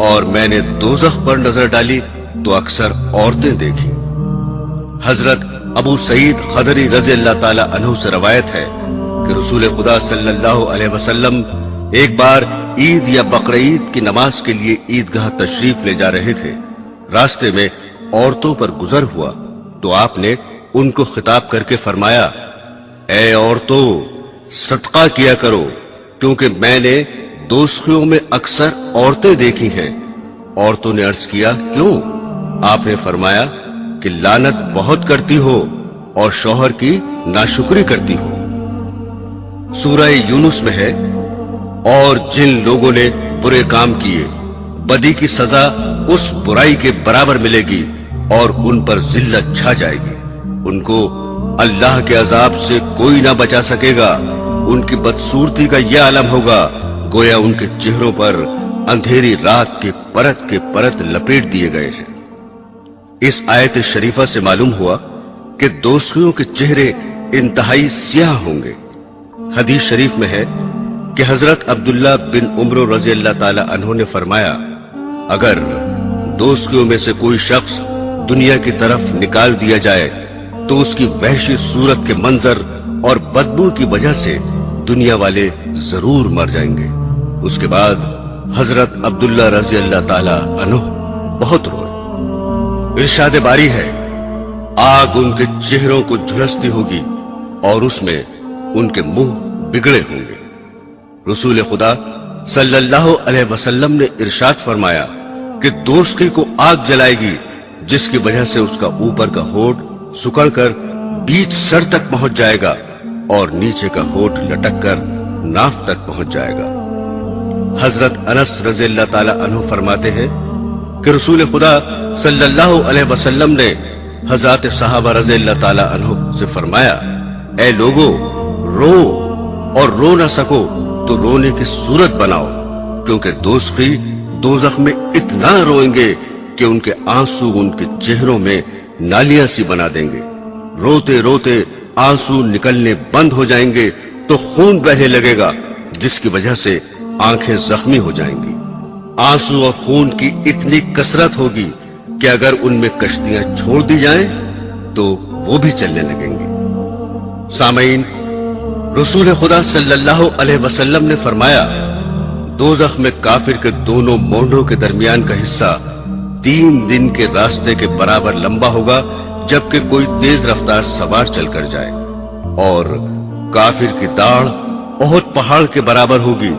اور میں نے دوزخ پر نظر ڈالی تو اکثر عورتیں دیکھی۔ حضرت ابو سعید خدری رضی اللہ تعالی عنہ سے روایت ہے کہ رسول خدا صلی اللہ علیہ وسلم ایک بار عید یا بقرعید کی نماز کے لیے عیدگاہ تشریف لے جا رہے تھے۔ راستے میں عورتوں پر گزر ہوا تو آپ نے ان کو خطاب کر کے فرمایا، اے عورتوں، صدقہ کیا کرو، کیونکہ میں نے دوزخیوں میں اکثر عورتیں دیکھی ہیں۔ عورتوں نے عرض کیا کیوں؟ آپ نے فرمایا کہ لعنت بہت کرتی ہو اور شوہر کی ناشکری کرتی ہو۔ سورہ یونس میں ہے، اور جن لوگوں نے برے کام کیے بدی کی سزا اس برائی کے برابر ملے گی اور ان پر ذلت چھا جائے گی، ان کو اللہ کے عذاب سے کوئی نہ بچا سکے گا۔ ان کی بدصورتی کا یہ عالم ہوگا گویا ان کے چہروں پر اندھیری رات کے پرت لپیٹ دیے گئے ہیں۔ اس آیت شریفہ سے معلوم ہوا کہ دوزخیوں کے چہرے انتہائی سیاہ ہوں گے۔ حدیث شریف میں ہے کہ حضرت عبداللہ بن عمر رضی اللہ تعالی عنہ نے فرمایا، اگر دوزخیوں میں سے کوئی شخص دنیا کی طرف نکال دیا جائے تو اس کی وحشی صورت کے منظر اور بدبو کی وجہ سے دنیا والے ضرور مر جائیں گے۔ اس کے بعد حضرت عبداللہ رضی اللہ تعالی عنہ بہت روئے۔ ارشاد باری ہے، آگ ان کے چہروں کو جھلستی ہوگی اور اس میں ان کے منہ بگڑے ہوں گے۔ رسول خدا صلی اللہ علیہ وسلم نے ارشاد فرمایا کہ دوزخی کو آگ جلائے گی جس کی وجہ سے اس کا اوپر کا ہونٹ سکڑ کر بیچ سر تک پہنچ جائے گا اور نیچے کا ہونٹ لٹک کر ناف تک پہنچ جائے گا۔ حضرت انس رضی اللہ تعالی عنہ فرماتے ہیں کہ رسول خدا صلی اللہ علیہ وسلم نے حضرات صحابہ رضی اللہ تعالی عنہ سے فرمایا، اے لوگو، رو اور رو نہ سکو تو رونے کی صورت بناؤ، کیونکہ دوزخی دوزخ میں اتنا روئیں گے کہ ان کے آنسو ان کے چہروں میں نالیاں سی بنا دیں گے۔ روتے روتے آنسو نکلنے بند ہو جائیں گے تو خون بہنے لگے گا جس کی وجہ سے آنکھیں زخمی ہو جائیں گی۔ آنسو اور خون کی اتنی کثرت ہوگی کہ اگر ان میں کشتیاں چھوڑ دی جائیں تو وہ بھی چلنے لگیں گے۔ سامعین، رسول خدا صلی اللہ علیہ وسلم نے فرمایا، دوزخ میں کافر کے دونوں مونڈوں کے درمیان کا حصہ 3 دن کے راستے کے برابر لمبا ہوگا، جبکہ کوئی تیز رفتار سوار چل کر جائے، اور کافر کی داڑھ بہت پہاڑ کے برابر ہوگی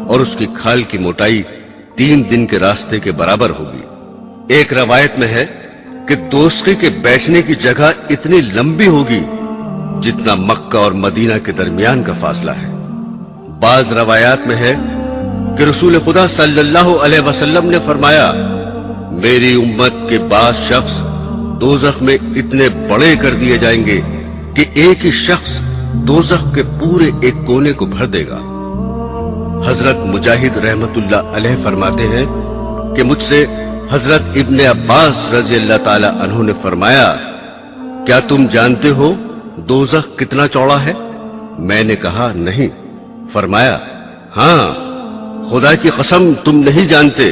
اور اس کی کھال کی موٹائی 3 دن کے راستے کے برابر ہوگی۔ ایک روایت میں ہے کہ دوزخی کے بیٹھنے کی جگہ اتنی لمبی ہوگی جتنا مکہ اور مدینہ کے درمیان کا فاصلہ ہے۔ بعض روایات میں ہے کہ رسول خدا صلی اللہ علیہ وسلم نے فرمایا، میری امت کے بعض شخص دوزخ میں اتنے بڑے کر دیے جائیں گے کہ ایک ہی شخص دوزخ کے پورے ایک کونے کو بھر دے گا۔ حضرت مجاہد رحمت اللہ علیہ فرماتے ہیں کہ مجھ سے حضرت ابن عباس رضی اللہ تعالی عنہ نے فرمایا، کیا تم جانتے ہو दोज़ख कितना चौड़ा है? मैंने कहा नहीं। फरमाया, हाँ, खुदा की कसम तुम नहीं जानते,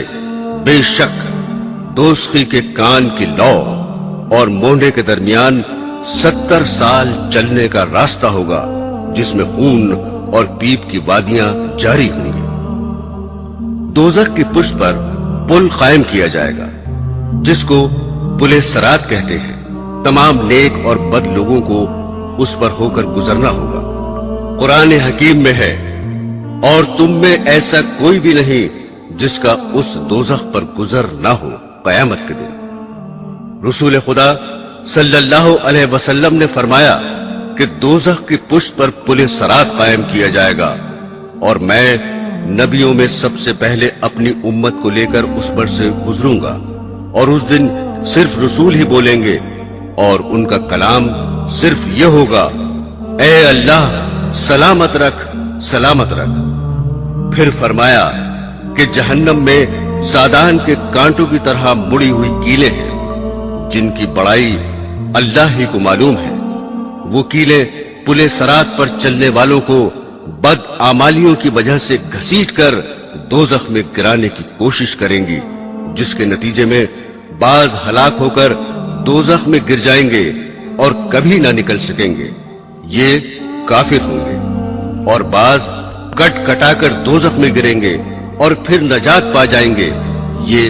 बेशक दोज़खी के कान की लौ और मोंढे के दरमियान 70 साल चलने का रास्ता होगा, जिसमें खून और पीप की वादियां जारी होंगी। दोज़ख की पुष्ट पर पुल कायम किया जाएगा, जिसको पुले सरात कहते हैं। तमाम नेक और बद लोगों को उस पर होकर गुजरना होगा। कुरान हकीम में है, और तुम में ऐसा कोई भी नहीं जिसका उस दोज़ख पर गुजर ना हो क़यामत के दिन। रसूल खुदा सल्लल्लाहु अलैहि वसल्लम ने फरमाया कि दोज़ख की पुष्ट पर पुले सरात कायम किया जाएगा, और मैं नबियों में सबसे पहले अपनी उम्मत को लेकर उस पर से गुजरूंगा, और उस दिन सिर्फ रसूल ही बोलेंगे, और उनका कलाम सिर्फ ये होगा, ए अल्लाह सलामत रख, सलामत रख। फिर फरमाया कि जहन्नम में सादान के कांटों की तरह मुड़ी हुई कीलें हैं, जिनकी बड़ाई अल्लाह ही को मालूम है। वो कीलें पुले सरात पर चलने वालों को बद आमालियों की वजह से घसीट कर दोज़ख में गिराने की कोशिश करेंगी, जिसके नतीजे में बाज हलाक होकर दोज़ख में गिर जाएंगे और कभी ना निकल सकेंगे, ये काफिर होंगे, और बाज कट कटाकर दोज़ख में गिरेंगे और फिर नजात पा जाएंगे, ये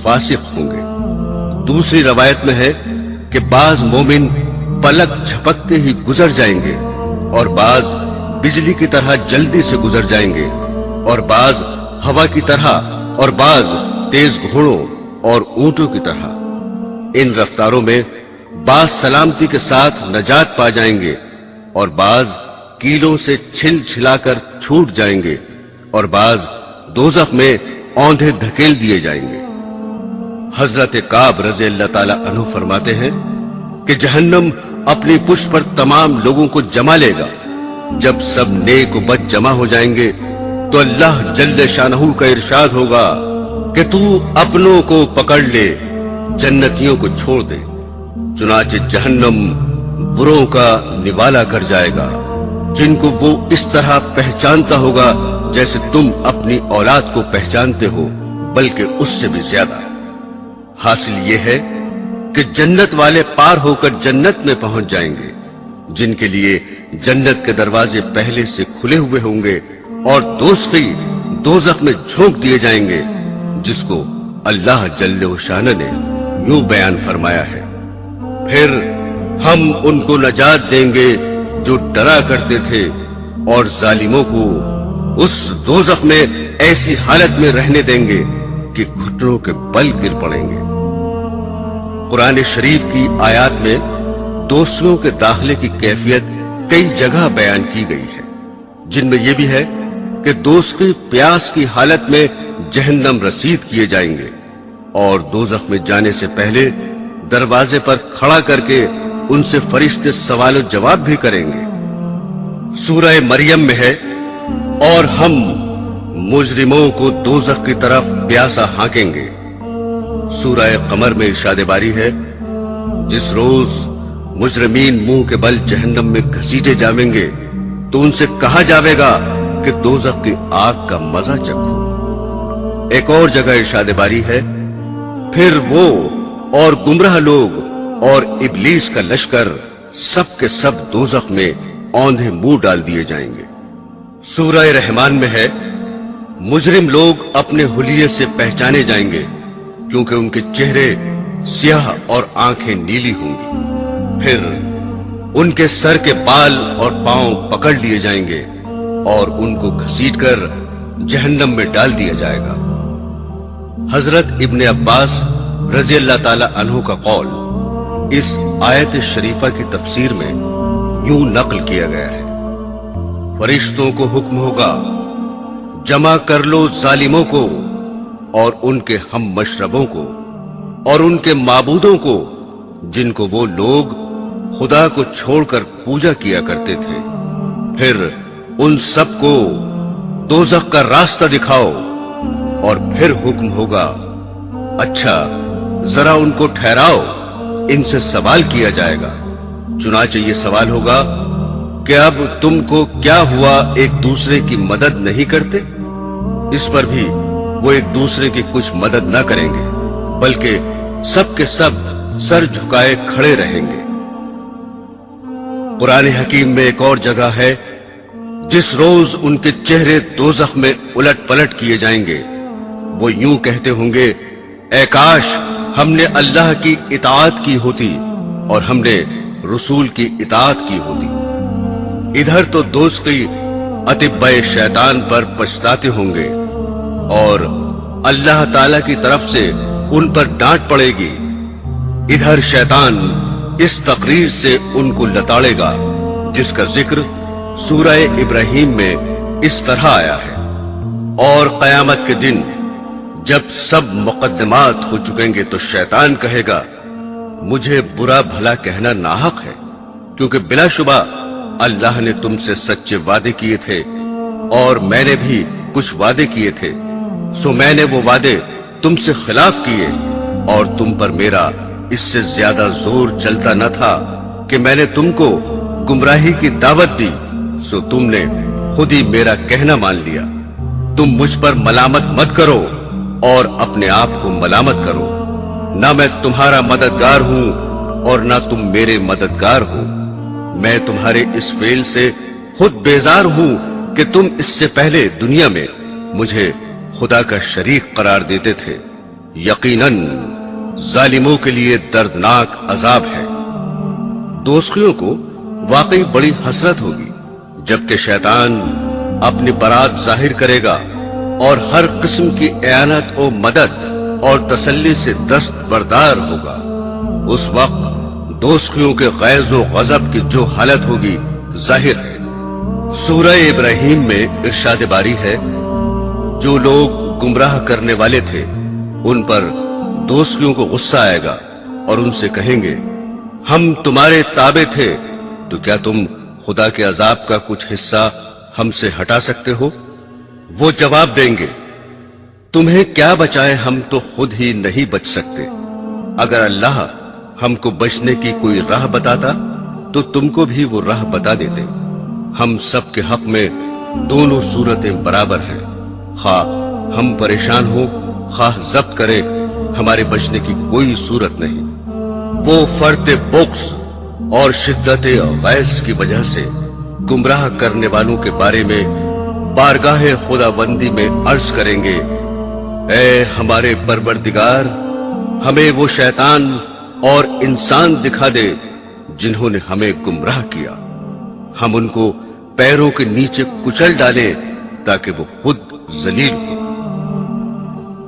फासिक होंगे। दूसरी रवायत में है कि बाज मोमिन पलक झपकते ही गुजर जाएंगे, और बाज बिजली की तरह जल्दी से गुजर जाएंगे, और बाज हवा की तरह, और बाज तेज घोड़ों और ऊंटों की तरह। इन रफ्तारों में बाज सलामती के साथ नजात पा जाएंगे, और बाज कीलों से छिल छिलाकर छूट जाएंगे, और बाज दोज़ख में औंधे धकेल दिए जाएंगे। हजरत काब रज़ी अल्लाह ताला अन्हु फरमाते हैं कि जहन्नम अपनी पुष्ट पर तमाम लोगों को जमा लेगा। जब सब नेक बद जमा हो जाएंगे तो अल्लाह जल्ल शानहू का इरशाद होगा कि तू अपनों को पकड़ ले, जन्नतियों को छोड़ दे। चुनाचे जहन्नम बुरों का निवाला कर जाएगा, जिनको वो इस तरह पहचानता होगा जैसे तुम अपनी औलाद को पहचानते हो, बल्कि उससे भी ज्यादा। हासिल ये है कि जन्नत वाले पार होकर जन्नत में पहुंच जाएंगे, जिनके लिए जन्नत के दरवाजे पहले से खुले हुए होंगे, और दोज़खी दोज़ख में झोंक दिए जाएंगे, जिसको अल्लाह जल्ल शान ने यूं बयान फरमाया है, फिर हम उनको नजात देंगे जो डरा करते थे, और जालिमों को उस दोज़ख में ऐसी हालत में रहने देंगे कि घुटनों के बल गिर पड़ेंगे। कुरान शरीफ की आयत में दोस्तियों के दाखिले की कैफियत कई जगह बयान की गई है, जिनमें यह भी है कि दोस्ती प्यास की हालत में जहन्नम रसीद किए जाएंगे, और दोज़ख में जाने से पहले दरवाजे पर खड़ा करके उनसे फरिश्ते सवाल जवाब भी करेंगे। सूरह मरियम में है, और हम मुजरिमों को दोज़ख की तरफ प्यासा हाकेंगे। सूरह कमर में इरशाद बारी है, जिस रोज मुजरिमीन मुंह के बल जहन्नम में घसीटे जावेंगे तो उनसे कहा जावेगा कि दोज़ख की आग का मजा चखो। एक और जगह इरशाद बारी है, फिर वो और गुमराह लोग और इब्लीस का लश्कर सब के सब दोज़ख में औंधे मुंह डाल दिए जाएंगे। सूरह रहमान में है, मुजरिम लोग अपने हुलिये से पहचाने जाएंगे, क्योंकि उनके चेहरे स्याह और आंखें नीली होंगी। फिर उनके सर के बाल और पांव पकड़ लिए जाएंगे और उनको घसीटकर जहन्नम में डाल दिया जाएगा। हजरत इब्ने अब्बास रज़ी अल्लाह ताला अन्हु का कौल इस आयत शरीफा की तफसीर में यूं नकल किया गया है, फरिश्तों को हुक्म होगा, जमा कर लो जालिमों को और उनके हम मशरबों को और उनके माबूदों को, जिनको वो लोग खुदा को छोड़कर पूजा किया करते थे। फिर उन सबको दोज़ख का रास्ता दिखाओ, और फिर हुक्म होगा, अच्छा जरा उनको ठहराओ, इनसे सवाल किया जाएगा। चुनाचे ये सवाल होगा कि अब तुमको क्या हुआ, एक दूसरे की मदद नहीं करते? इस पर भी वो एक दूसरे की कुछ मदद न करेंगे, बल्कि सब के सब सर झुकाए खड़े रहेंगे। कुरान हकीम में एक और जगह है, जिस रोज उनके चेहरे दोज़ख में उलट पलट किए जाएंगे, वो यूं कहते होंगे, ऐ काश हमने अल्लाह की इताअत की होती और हमने रसूल की इताअत की होती। इधर तो दोस्ती अतिब्बे शैतान पर पछताते होंगे और अल्लाह ताला की तरफ से उन पर डांट पड़ेगी। इधर शैतान इस तकरीर से उनको लताड़ेगा, जिसका जिक्र सूरह इब्राहिम में इस तरह आया है। और कयामत के दिन जब सब मुकद्दमात हो चुकेंगे तो शैतान कहेगा, मुझे बुरा भला कहना नाहक है, क्योंकि बिलाशुबा अल्लाह ने तुमसे सच्चे वादे किए थे और मैंने भी कुछ वादे किए थे, सो मैंने वो वादे तुमसे खिलाफ किए और तुम पर मेरा इससे ज्यादा जोर चलता न था कि मैंने तुमको गुमराही की दावत दी, सो तुमने खुद ही मेरा कहना मान लिया। तुम मुझ पर मलामत मत करो और अपने आप को मलामत करो। ना मैं तुम्हारा मददगार हूं और ना तुम मेरे मददगार हो। मैं तुम्हारे इस फेल से खुद बेजार हूं कि तुम इससे पहले दुनिया में मुझे खुदा का शरीक करार देते थे। यकीनन जालिमों के लिए दर्दनाक अजाब है। दोस्तियों को वाकई बड़ी हसरत होगी जबकि शैतान अपनी बरात जाहिर करेगा और हर किस्म की एयानत और मदद और तसल्ली से दस्तबरदार होगा। उस वक्त दोस्तियों के गैज़ और गज़ब की जो हालत होगी जाहिर है। सूरह इब्राहिम में इरशाद बारी है, जो लोग गुमराह करने वाले थे उन पर दोस्तियों को गुस्सा आएगा और उनसे कहेंगे, हम तुम्हारे ताबे थे, तो क्या तुम खुदा के अजाब का कुछ हिस्सा हमसे हटा सकते हो? वो जवाब देंगे, तुम्हें क्या बचाए, हम तो खुद ही नहीं बच सकते। अगर अल्लाह हमको बचने की कोई राह बताता तो तुमको भी वो राह बता देते। हम सब के हक में दोनों सूरतें बराबर हैं। खा हम परेशान हो, खा जब्त करे, हमारे बचने की कोई सूरत नहीं। वो फर्ते बुक्स और शिद्दत गैस की वजह से गुमराह करने वालों के बारे में बारगाहे खुदाबंदी में अर्ज करेंगे, ऐ हमारे परवरदिगार, हमें वो शैतान और इंसान दिखा दे जिन्होंने हमें गुमराह किया। हम उनको पैरों के नीचे कुचल डालें ताकि वो खुद जलील हो।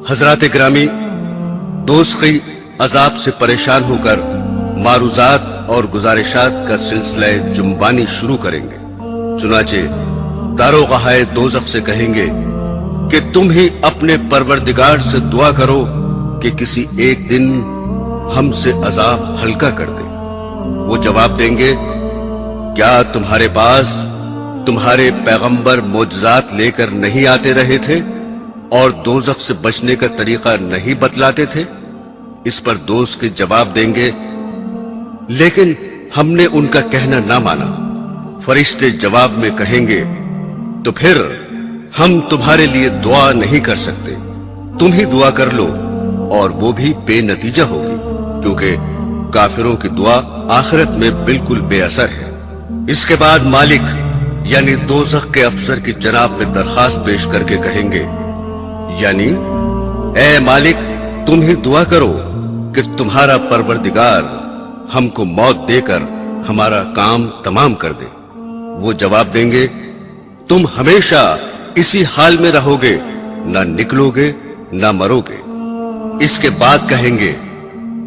हजरात गिरामी, दोस्ती अजाब से परेशान होकर मारूजात और गुजारिशात का सिलसिला जुम्बानी शुरू करेंगे। चुनाचे दारोगाहे दोज़ख से कहेंगे कि तुम ही अपने परवरदिगार से दुआ करो कि किसी एक दिन हमसे अजाब हल्का कर दे। वो जवाब देंगे, क्या तुम्हारे पास तुम्हारे पैगंबर मोजज़ात लेकर नहीं आते रहे थे और दोज़ख से बचने का तरीका नहीं बतलाते थे? इस पर दोस्त के जवाब देंगे, लेकिन हमने उनका कहना ना माना। फरिश्ते जवाब में कहेंगे, तो फिर हम तुम्हारे लिए दुआ नहीं कर सकते, तुम ही दुआ कर लो, और वो भी बेनतीजा होगी, क्योंकि काफिरों की दुआ आखिरत में बिल्कुल बेअसर है। इसके बाद मालिक यानी दोज़ख के अफसर की जनाब में दरखास्त पेश करके कहेंगे, यानी ऐ मालिक, तुम ही दुआ करो कि तुम्हारा परवरदिगार हमको मौत देकर हमारा काम तमाम कर दे। वो जवाब देंगे, तुम हमेशा इसी हाल में रहोगे, ना निकलोगे ना मरोगे। इसके बाद कहेंगे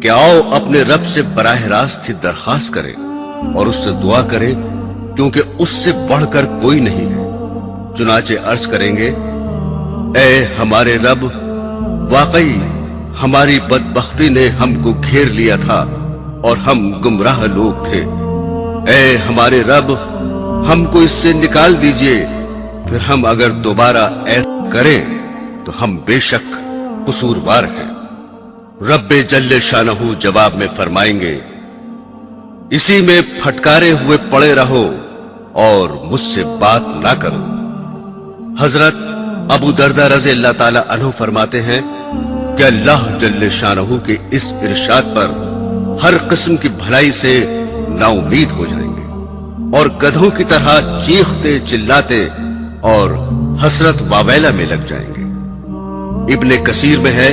कि आओ अपने रब से बराह रास्त ही दरखास्त करें और उससे दुआ करें, क्योंकि उससे बढ़कर कोई नहीं है। चुनाचे अर्ज करेंगे, ऐ हमारे रब, वाकई हमारी बदबख्ती ने हमको घेर लिया था और हम गुमराह लोग थे। ऐ हमारे रब, हमको इससे निकाल दीजिए, फिर हम अगर दोबारा ऐसा करें तो हम बेशक कसूरवार हैं। रब्बे जल्ले शानहू जवाब में फरमाएंगे, इसी में फटकारे हुए पड़े रहो और मुझसे बात ना करो। हजरत अबू दरदा रज़ी अल्लाह ताला अन्हु फरमाते हैं कि अल्लाह जल्ले शानहू के इस इरशाद पर हर किस्म की भलाई से नाउमीद हो जाएंगे और गधों की तरह चीखते चिल्लाते और हसरत वावैला में लग जाएंगे। इब्ने कसीर में है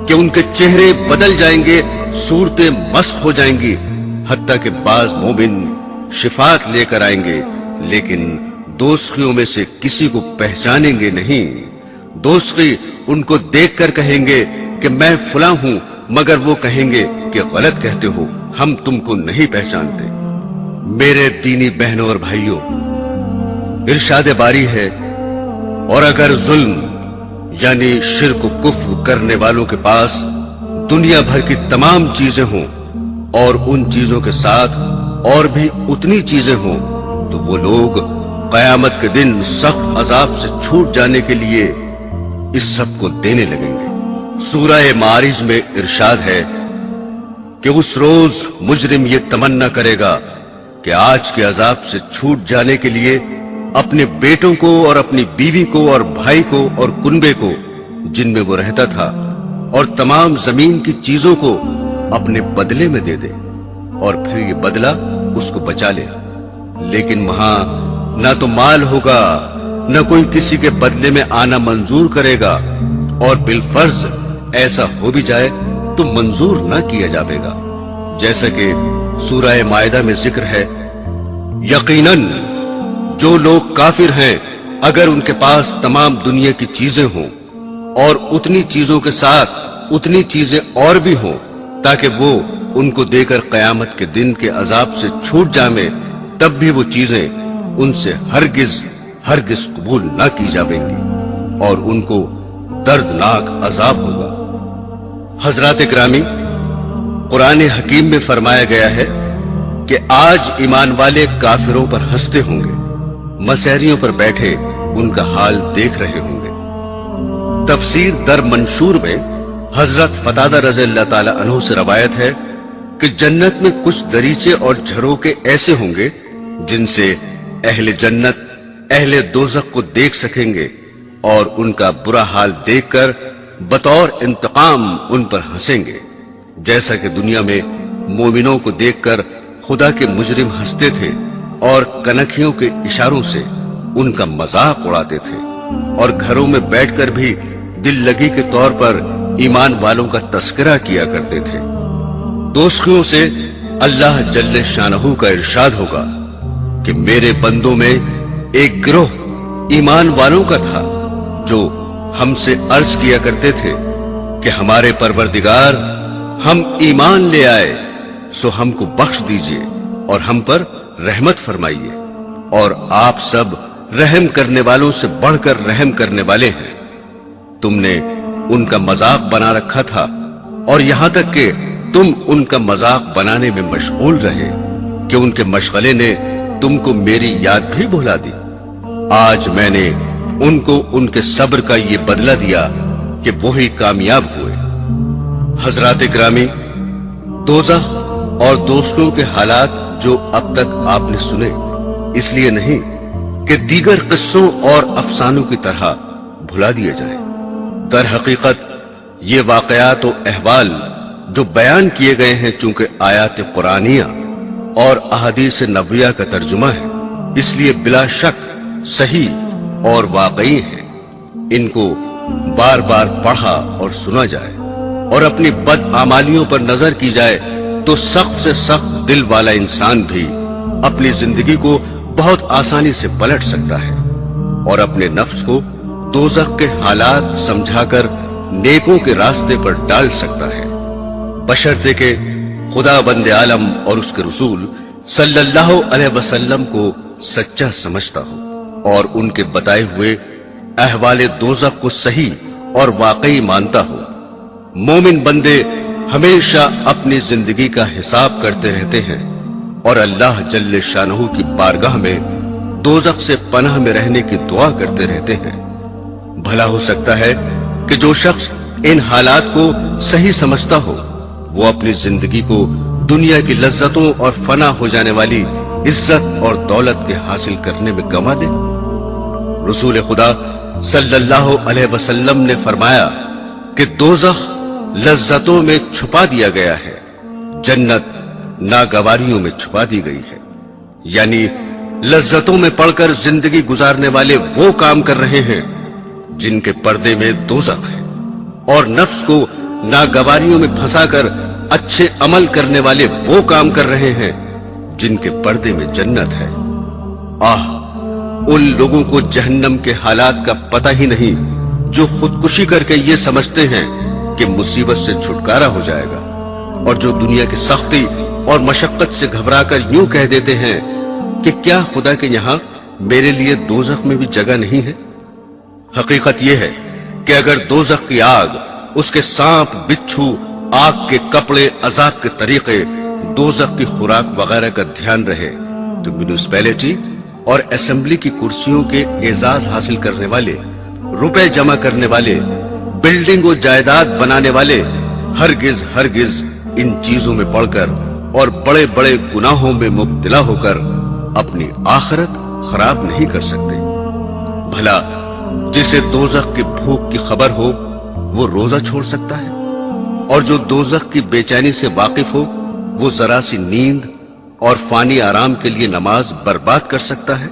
कि उनके चेहरे बदल जाएंगे, सूरतें मस्त हो जाएंगी, हत्ता कि बाज मोमिन शिफात लेकर आएंगे, लेकिन दोस्तियों में से किसी को पहचानेंगे नहीं। दोस्ती उनको देखकर कहेंगे कि मैं फुला हूं, मगर वो कहेंगे कि गलत कहते हो, हम तुमको नहीं पहचानते। मेरे दीनी बहनों और भाइयों, इरशाद बारी है, और अगर जुल्म यानी शिर्क कुफ्र करने वालों के पास दुनिया भर की तमाम चीजें हों और उन चीजों के साथ और भी उतनी चीजें हों, तो वो लोग कयामत के दिन सख्त अजाब से छूट जाने के लिए इस सब को देने लगेंगे। सूरह मारिज में इरशाद है कि उस रोज मुजरिम ये तमन्ना करेगा कि आज के अजाब से छूट जाने के लिए अपने बेटों को और अपनी बीवी को और भाई को और कुनबे को जिनमें वो रहता था और तमाम जमीन की चीजों को अपने बदले में दे दे और फिर ये बदला उसको बचा ले। लेकिन वहां ना तो माल होगा, न कोई किसी के बदले में आना मंजूर करेगा, और बिलफर्ज ऐसा हो भी जाए तो मंजूर न किया जाएगा। जैसा कि सूरह मायदा में जिक्र है, यकीनन जो लोग काफिर हैं, अगर उनके पास तमाम दुनिया की चीजें हों और उतनी चीजों के साथ उतनी चीजें और भी हों, ताकि वो उनको देकर कयामत के दिन के अजाब से छूट जाए, तब भी वो चीजें उनसे हरगिज हरगिज कबूल न की जाएंगी और उनको दर्दनाक अजाब होगा। हजरात ग्रामी, कुरान हकीम में फरमाया गया है कि आज ईमान वाले काफिरों पर हंसते होंगे, मसहरियों पर बैठे उनका हाल देख रहे होंगे। तफसीर दर मंशूर में हजरत फतादा रज़ी अल्लाह ताला अन्हु से रवायत है कि जन्नत में कुछ दरीचे और झरोके ऐसे होंगे जिनसे अहले जन्नत अहले दोज़ख को देख सकेंगे और उनका बुरा हाल देखकर बतौर इंतकाम उन पर हंसेंगे, जैसा कि दुनिया में मोमिनों को देखकर खुदा के मुजरिम हंसते थे और कनखियों के इशारों से उनका मजाक उड़ाते थे और घरों में बैठकर भी दिल लगी के तौर पर ईमान वालों का तस्करा किया करते थे। दोस्तियों से अल्लाह जल्ले शानहू का इरशाद होगा कि मेरे बंदों में एक गिरोह ईमान वालों का था जो हमसे अर्ज किया करते थे कि हमारे परवरदिगार, हम ईमान ले आए, सो हमको बख्श दीजिए और हम पर रहमत फरमाइए, और आप सब रहम करने वालों से बढ़कर रहम करने वाले हैं। तुमने उनका मजाक बना रखा था और यहां तक कि तुम उनका मजाक बनाने में मशगूल रहे कि उनके मशगले ने तुमको मेरी याद भी भुला दी। आज मैंने उनको उनके सब्र का ये बदला दिया कि वो ही कामयाब हुए। हजरात ग्रामी, दोज़ख और दोस्तों के हालात जो अब तक आपने सुने, इसलिए नहीं कि दीगर किस्सों और अफसानों की तरह भुला दिए जाए। दर हकीकत ये वाकयात और अहवाल जो बयान किए गए हैं, चूंकि आयात कुरानिया और अहादीस नबविया का तर्जुमा है, इसलिए बिला शक सही और वाकई है। इनको बार बार पढ़ा और सुना जाए और अपनी बदआमालियों पर नजर की जाए तो सख्त से सख्त दिल वाला इंसान भी अपनी जिंदगी को बहुत आसानी से पलट सकता है और अपने नफ्स को दोज़ख के हालात समझाकर नेकों के रास्ते पर डाल सकता है, बशर्ते के खुदा बंदे आलम और उसके रसूल सल्लल्लाहु अलैहि वसल्लम को सच्चा समझता हो और उनके बताए हुए अहवाले दोज़ख को सही और वाकई मानता हो। मोमिन बंदे हमेशा अपनी जिंदगी का हिसाब करते रहते हैं और अल्लाह जल्ले शानहू की बारगाह में दोज़ख से पनाह में रहने की दुआ करते रहते हैं। भला हो सकता है कि जो शख्स इन हालात को सही समझता हो वो अपनी जिंदगी को دنیا کی لذتوں اور فنا ہو جانے والی عزت اور دولت کے حاصل کرنے میں گنوا دے؟ رسول خدا صلی اللہ علیہ وسلم نے فرمایا کہ دوزخ لذتوں میں چھپا دیا گیا ہے، جنت ناگواریوں میں چھپا دی گئی ہے۔ یعنی لذتوں میں پڑھ کر زندگی گزارنے والے وہ کام کر رہے ہیں جن کے پردے میں دوزخ ہے، اور نفس کو ناگواریوں میں پھنسا کر اچھے عمل کرنے والے وہ کام کر رہے ہیں جن کے پردے میں جنت ہے۔ آہ، ان لوگوں کو جہنم کے حالات کا پتہ ہی نہیں جو خودکشی کر کے یہ سمجھتے ہیں کہ مصیبت سے چھٹکارا ہو جائے گا، اور جو دنیا کی سختی اور مشقت سے گھبرا کر یوں کہہ دیتے ہیں کہ کیا خدا کے یہاں میرے لیے دوزخ میں بھی جگہ نہیں ہے؟ حقیقت یہ ہے کہ اگر دوزخ کی آگ، اس کے سانپ، بچھو، آگ کے کپڑے، عذاب کے طریقے، دوزخ کی خوراک وغیرہ کا دھیان رہے تو میونسپیلٹی اور اسمبلی کی کرسیوں کے اعزاز حاصل کرنے والے، روپے جمع کرنے والے، بلڈنگ و جائیداد بنانے والے ہرگز ہرگز ان چیزوں میں پڑھ کر اور بڑے بڑے گناہوں میں مبتلا ہو کر اپنی آخرت خراب نہیں کر سکتے۔ بھلا جسے دوزخ کی بھوک کی خبر ہو وہ روزہ چھوڑ سکتا ہے، اور جو دوزخ کی بے چینی سے واقف ہو وہ ذرا سی نیند اور فانی آرام کے لیے نماز برباد کر سکتا ہے،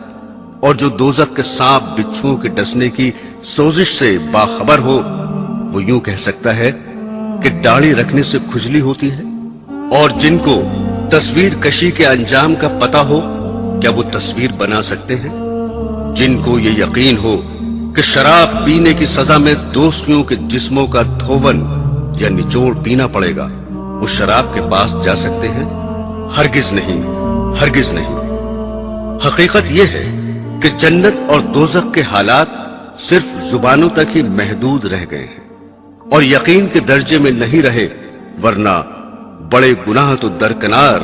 اور جو دوزخ کے سانپ بچھوؤں کے ڈسنے کی سوزش سے باخبر ہو وہ یوں کہہ سکتا ہے کہ داڑھی رکھنے سے کھجلی ہوتی ہے، اور جن کو تصویر کشی کے انجام کا پتہ ہو کیا وہ تصویر بنا سکتے ہیں؟ جن کو یہ یقین ہو کہ شراب پینے کی سزا میں دوستیوں کے جسموں کا دھون یا نچوڑ پینا پڑے گا، وہ شراب کے پاس جا سکتے ہیں؟ ہرگز نہیں، ہرگز نہیں۔ حقیقت یہ ہے کہ جنت اور دوزخ کے حالات صرف زبانوں تک ہی محدود رہ گئے ہیں اور یقین کے درجے میں نہیں رہے، ورنہ بڑے گناہ تو درکنار،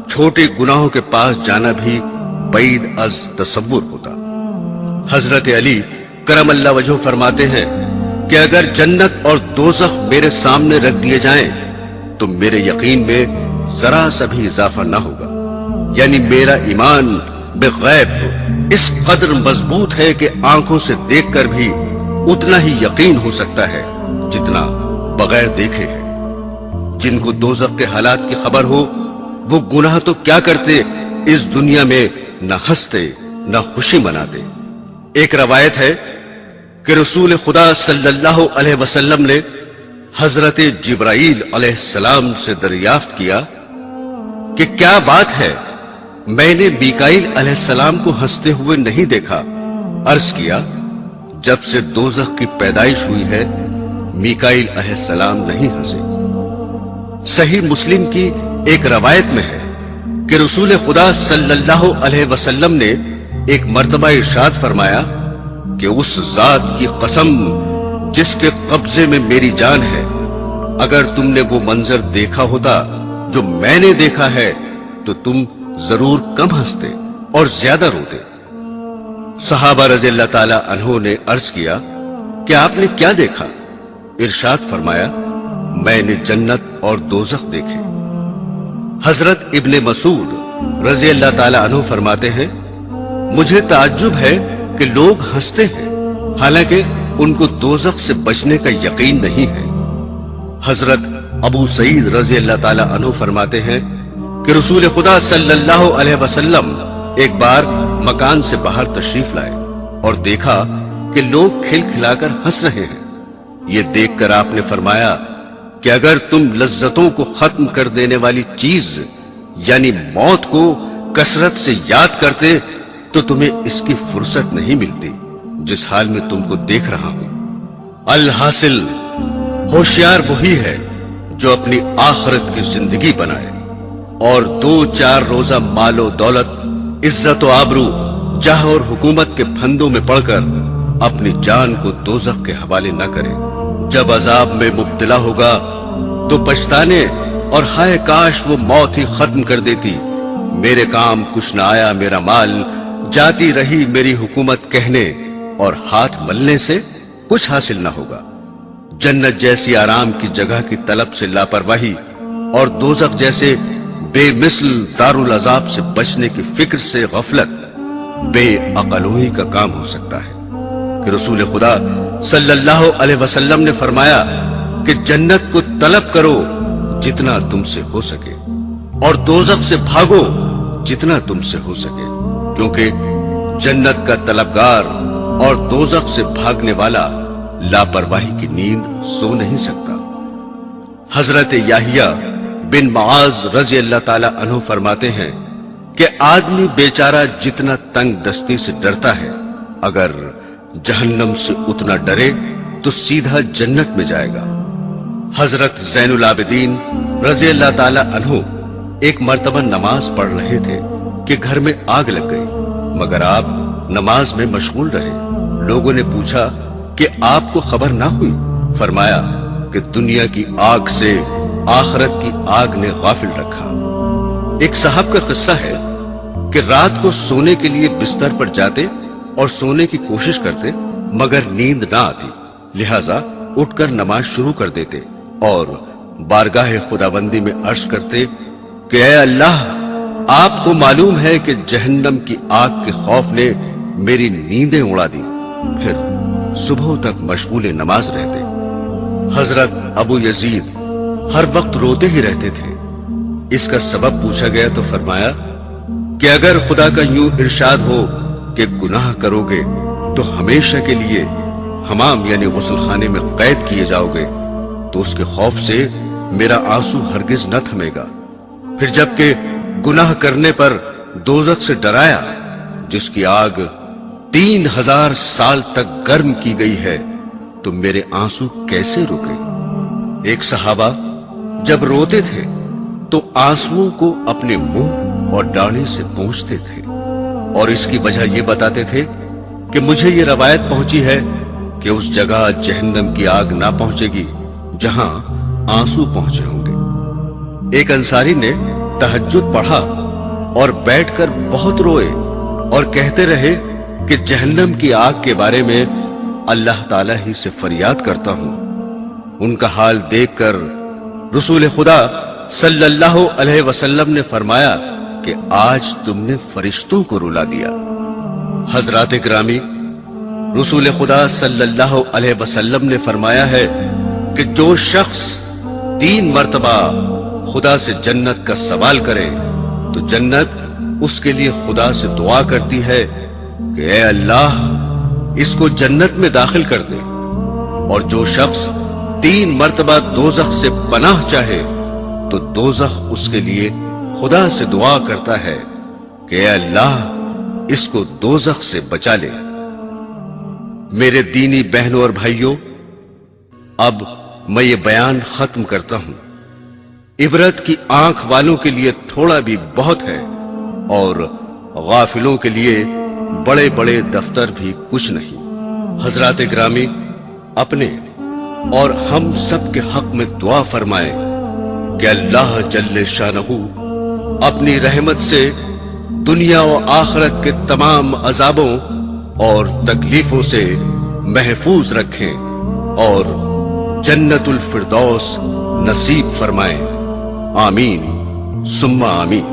چھوٹے گناہوں کے پاس جانا بھی بعید از تصور ہوتا۔ حضرت علی کرم اللہ وجہہ فرماتے ہیں کہ اگر جنت اور دوزخ میرے سامنے رکھ دیے جائیں تو میرے یقین میں ذرا سا بھی اضافہ نہ ہوگا، یعنی میرا ایمان بغیب اس قدر مضبوط ہے کہ آنکھوں سے دیکھ کر بھی اتنا ہی یقین ہو سکتا ہے جتنا بغیر دیکھے ہے۔ جن کو دوزخ کے حالات کی خبر ہو وہ گناہ تو کیا کرتے، اس دنیا میں نہ ہنستے نہ خوشی مناتے۔ ایک روایت ہے کہ رسول خدا صلی اللہ علیہ وسلم نے حضرت جبرائیل علیہ السلام سے دریافت کیا کہ کیا بات ہے، میں نے میکائیل علیہ السلام کو ہنستے ہوئے نہیں دیکھا۔ عرض کیا، جب سے دوزخ کی پیدائش ہوئی ہے میکائیل علیہ السلام نہیں ہنسے۔ صحیح مسلم کی ایک روایت میں ہے کہ رسول خدا صلی اللہ علیہ وسلم نے ایک مرتبہ ارشاد فرمایا کہ اس ذات کی قسم جس کے قبضے میں میری جان ہے، اگر تم نے وہ منظر دیکھا ہوتا جو میں نے دیکھا ہے تو تم ضرور کم ہنستے اور زیادہ روتے۔ صحابہ رضی اللہ تعالی عنہ نے عرض کیا کہ آپ نے کیا دیکھا؟ ارشاد فرمایا، میں نے جنت اور دوزخ دیکھے۔ حضرت ابن مسعود رضی اللہ تعالی عنہ فرماتے ہیں، مجھے تعجب ہے کہ لوگ ہنستے ہیں حالانکہ ان کو دوزخ سے بچنے کا یقین نہیں ہے۔ حضرت ابو سعید رضی اللہ تعالی عنہ فرماتے ہیں کہ رسول خدا صلی اللہ علیہ وسلم ایک بار مکان سے باہر تشریف لائے اور دیکھا کہ لوگ کھل کھلا کر ہنس رہے ہیں۔ یہ دیکھ کر آپ نے فرمایا کہ اگر تم لذتوں کو ختم کر دینے والی چیز یعنی موت کو کثرت سے یاد کرتے تو تمہیں اس کی فرصت نہیں ملتی جس حال میں تم کو دیکھ رہا ہوں۔ الحاصل ہوشیار وہی ہے جو اپنی آخرت کی زندگی بنائے اور 2-4 روزہ مال و دولت، عزت و آبرو، جاہ اور حکومت کے پھندوں میں پڑ کر اپنی جان کو دوزخ کے حوالے نہ کرے۔ جب عذاب میں مبتلا ہوگا تو پچھتانے اور ہائے کاش وہ موت ہی ختم کر دیتی، میرے کام کچھ نہ آیا، میرا مال جاتی رہی، میری حکومت کہنے اور ہاتھ ملنے سے کچھ حاصل نہ ہوگا۔ جنت جیسی آرام کی جگہ کی طلب سے لاپرواہی اور دوزخ جیسے बेमिसल दारुल अजाब से बचने की फिक्र से गफलत बेअक्लोही का काम हो सकता है कि रसूल खुदा सल्लल्लाहु अलैहि वसल्लम ने फरमाया कि जन्नत को तलब करो जितना तुमसे हो सके और दोजख से भागो जितना तुमसे हो सके, क्योंकि जन्नत का तलबगार और दोजख से भागने वाला लापरवाही की नींद सो नहीं सकता। हजरत याहिया बिन मुआज रजी अल्लाह ताला अन्हु फरमाते हैं कि आदमी बेचारा जितना तंग दस्ती से डरता है, अगर जहन्नम से उतना डरे तो सीधा जन्नत में जाएगा। हजरत ज़ैनुल आबिदीन रजी अल्लाह ताला अन्हु एक मर्तबा नमाज पढ़ रहे थे कि घर में आग लग गई, मगर आप नमाज में मशगूल रहे। लोगों ने पूछा कि आपको खबर ना हुई? फरमाया कि दुनिया की आग से आखिरत की आग ने गाफिल रखा। एक साहब का किस्सा है कि रात को सोने के लिए बिस्तर पर जाते और सोने की कोशिश करते, मगर नींद ना आती, लिहाजा उठकर नमाज शुरू कर देते और बारगाह खुदाबंदी में अर्ज करते कि ऐ अल्लाह, आपको मालूम है कि जहन्नम की आग के खौफ ने मेरी नींदें उड़ा दी। फिर सुबह तक मशगूले नमाज रहते। हजरत अबू यजीद हर वक्त रोते ही रहते थे। इसका सबब पूछा गया तो फरमाया कि अगर खुदा का यूं इरशाद हो कि गुनाह करोगे तो हमेशा के लिए हमाम यानी गुस्लखाने में कैद किए जाओगे, तो उसके खौफ से मेरा आंसू हरगिज न थमेगा। फिर जबकि गुनाह करने पर दोजख से डराया, जिसकी आग 3000 साल तक गर्म की गई है, तो मेरे आंसू कैसे रुके? एक सहाबा जब रोते थे तो आंसुओं को अपने मुंह और दाढ़ी से पोंछते थे और इसकी वजह ये बताते थे कि मुझे ये रवायत पहुंची है कि उस जगह जहन्नम की आग ना पहुंचेगी जहां आंसू पहुंचे होंगे। एक अंसारी ने तहज्जुद पढ़ा और बैठकर बहुत रोए और कहते रहे कि जहन्नम की आग के बारे में अल्लाह ताला ही से फरियाद करता हूं। उनका हाल देखकर रसूल खुदा सल्लल्लाहु अलैहि वसल्लम ने फरमाया कि आज तुमने फरिश्तों को रुला दिया। हजरात गिरामी, रसूल खुदा सल्लल्लाहु अलैहि वसल्लम ने फरमाया है कि जो शख्स 3 मर्तबा खुदा से जन्नत का सवाल करे तो जन्नत उसके लिए खुदा से दुआ करती है कि ऐ अल्लाह, इसको जन्नत में दाखिल कर दे। और जो शख्स 3 मर्तबा दोजख से पनाह चाहे तो दोजख उसके लिए खुदा से दुआ करता है कि ऐ अल्लाह, इसको दोजख से बचा ले। मेरे दीनी बहनों और भाइयों, अब मैं ये बयान खत्म करता हूं। इबरत की आंख वालों के लिए थोड़ा भी बहुत है और गाफिलों के लिए बड़े बड़े दफ्तर भी कुछ नहीं। हजरात गिरामी, अपने और हम सब के हक में दुआ फरमाए कि अल्लाह जल्ले शानहू अपनी रहमत से दुनिया और आखिरत के तमाम अजाबों और तकलीफों से महफूज रखें और जन्नतुल फिरदौस नसीब फरमाए। आमीन सुम्मा आमीन।